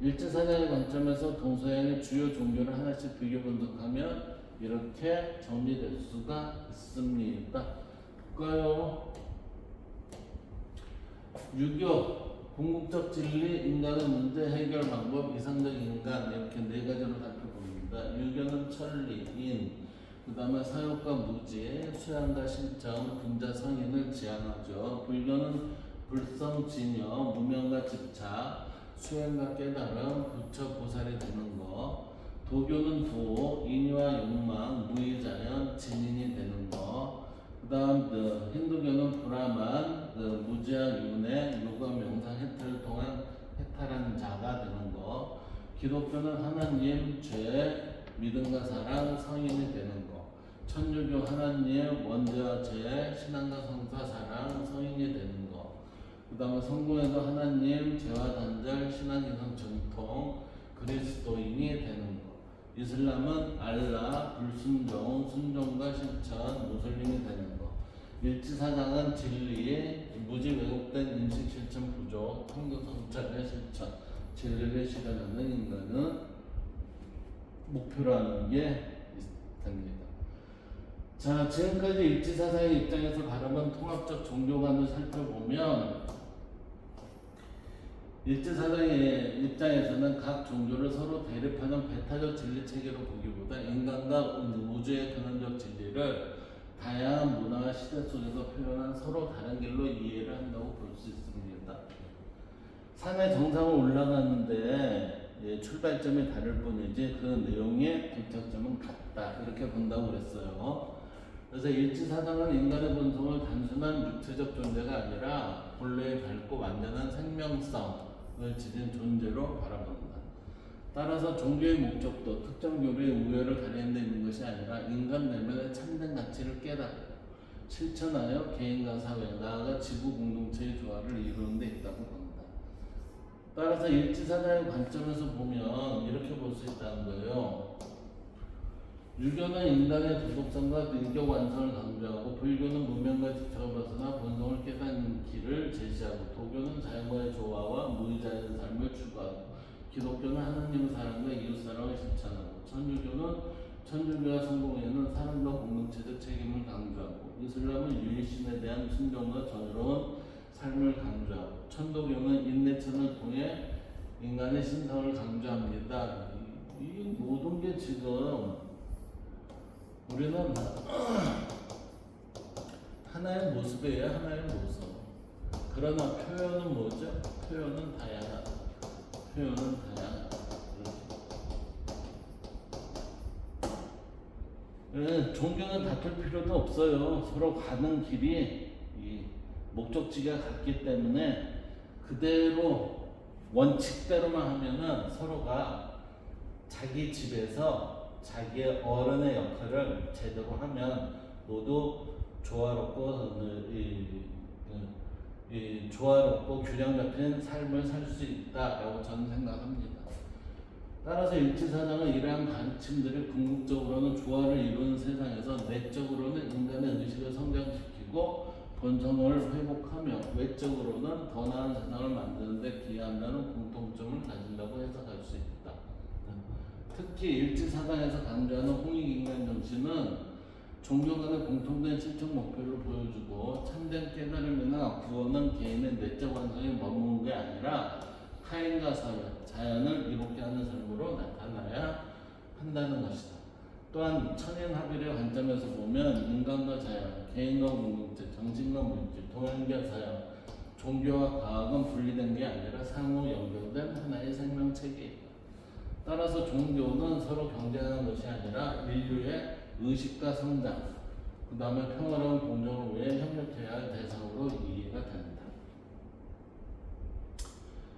일치사상의 관점에서 동서양의 주요 종교를 하나씩 비교 분석하면 이렇게 정리될 수가 있습니다. 볼까요? 유교, 궁극적 진리, 인간의 문제 해결 방법, 이상적 인간, 이렇게 4가지로 살펴봅니다. 유교는 천리, 인, 그 다음에 사욕과 무지, 수양과 실정, 분자 성인을 지향하죠. 불교는 불성, 진여, 무명과 집착, 수행과 깨달음, 부처, 보살이 되는 거. 도교는 도, 인유와 욕망, 무의자연, 진인이 되는 거. 그 다음 힌두교는 브라만, 무지와 윤회, 요가, 명상, 해탈을 통한 해탈한 자가 되는 거. 기독교는 하나님, 죄, 믿음과 사랑, 성인이 되는 거. 천주교 하나님, 원죄와 죄, 신앙과 성사, 사랑, 성인이 되는 거. 그 다음에 성공회도 하나님, 재화단절, 신앙인성 전통, 그리스도인이 되는 것. 이슬람은 알라, 불순종, 순종과 실천, 무슬림이 되는 것. 일지사상은 진리, 무지 왜곡된 인식 실천 부족, 통도 성찰의 실천, 진리를 실현하는 인간은 목표라는 게 됩니다. 자, 지금까지 일지사상의 입장에서 바라본 통합적 종교관을 살펴보면 일지사상의 입장에서는 각 종교를 서로 대립하는 배타적 진리체계로 보기보다 인간과 우주의 근원적 진리를 다양한 문화와 시대 속에서 표현한 서로 다른 길로 이해를 한다고 볼 수 있습니다. 산의 정상을 올라가는데 출발점이 다를 뿐이지 그 내용의 도착점은 같다, 이렇게 본다고 그랬어요. 그래서 일지사상은 인간의 본성을 단순한 육체적 존재가 아니라 본래의 밝고 완전한 생명성을 지닌 존재로 바라본다. 따라서 종교의 목적도 특정 교류의 우열을 가리는 데 있는 것이 아니라 인간 내면의 참된 가치를 깨닫고 실천하여 개인과 사회, 나아가 지구 공동체의 조화를 이루는 데 있다고 봅니다. 따라서 일지사상의 관점에서 보면 이렇게 볼 수 있다는 거예요. 유교는 인간의 도덕성과 인격 완성을 강조하고, 불교는 문명과 지평을 벗어나 본성을 깨닫는 길을 제시하고, 도교는 자연과의 조화와 무의자의 삶을 추구하고, 기독교는 하나님의 사랑과 이웃사랑을 실천하고, 천주교는 천주교와 성공회는 사람과 공동체적 책임을 강조하고, 이슬람은 유일신에 대한 순종과 정의로운 삶을 강조하고, 천도교는 인내천을 통해 인간의 신성을 강조합니다. 이 모든 게 지금 우리는 하나의 모습이에요. 하나의 모습. 그러나 표현은 뭐죠? 표현은 다양하다. 표현은 다양하다. 종교는 다툴 필요도 없어요. 서로 가는 길이 이 목적지가 같기 때문에 그대로 원칙대로만 하면은 서로가 자기 집에서 자기의 어른의 역할을 제대로 하면 모두 조화롭고 조화롭고 균형 잡힌 삶을 살 수 있다라고 저는 생각합니다. 따라서 일지사상은 이러한 가르침들이 궁극적으로는 조화를 이루는 세상에서 내적으로는 인간의 의식을 성장시키고 본성을 회복하며 외적으로는 더 나은 세상을 만드는 데 기여한다는 공통점을 가진다고 해석할 수 있다. 특히 일지사상에서 강조하는 홍익인간 정신은 종교 간의 공통된 실천 목표를 보여주고, 참된 깨달음이나 구원은 개인의 내적 완성에 머무는 게 아니라 타인과 사회, 자연을 이롭게 하는 삶으로 나타나야 한다는 것이다. 또한 천연합일의 관점에서 보면 인간과 자연, 개인과 공동체, 정신과 물질, 동양과 서양, 종교와 과학은 분리된 게 아니라 상호 연결된 하나의 생명체계이다. 따라서 종교는 서로 경쟁하는 것이 아니라 인류의 의식과 성장, 그 다음에 평화로운 공존을 위해 협력해야 할 대상으로 이해가 된다.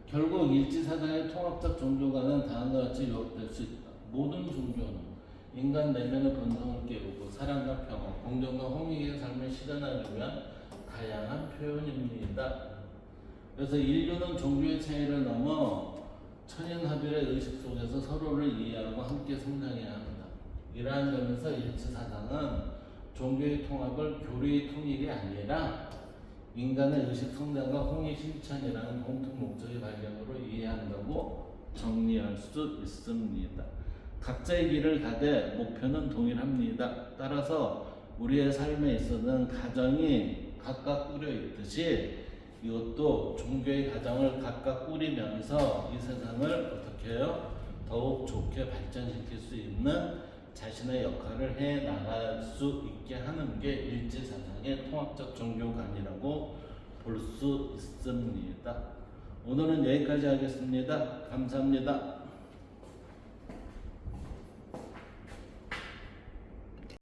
결국 일지사상의 통합적 종교관은 다음과 같이 요약될 수 있다. 모든 종교는 인간 내면의 본성을 깨우고 사랑과 평화, 공정과 홍익의 삶을 실현하기 위한 다양한 표현입니다. 그래서 인류는 종교의 차이를 넘어 천연합일의 의식 속에서 서로를 이해하고 함께 성장해야 합니다. 이러한 점에서 일지사상은 종교의 통합을 교리의 통일이 아니라 인간의 의식 성장과 홍익 실천이라는 공통 목적의 발견으로 이해한다고 정리할 수 있습니다. 각자의 길을 가되 목표는 동일합니다. 따라서 우리의 삶에 있어서는 가정이 각각 꾸려 있듯이 이것도 종교의 가정을 각각 꾸리면서 이 세상을 어떻게 해요? 더욱 좋게 발전시킬 수 있는 자신의 역할을 해 나갈 수 있게 하는 게 일지사상의 통합적 종교관이라고 볼 수 있습니다. 오늘은 여기까지 하겠습니다. 감사합니다.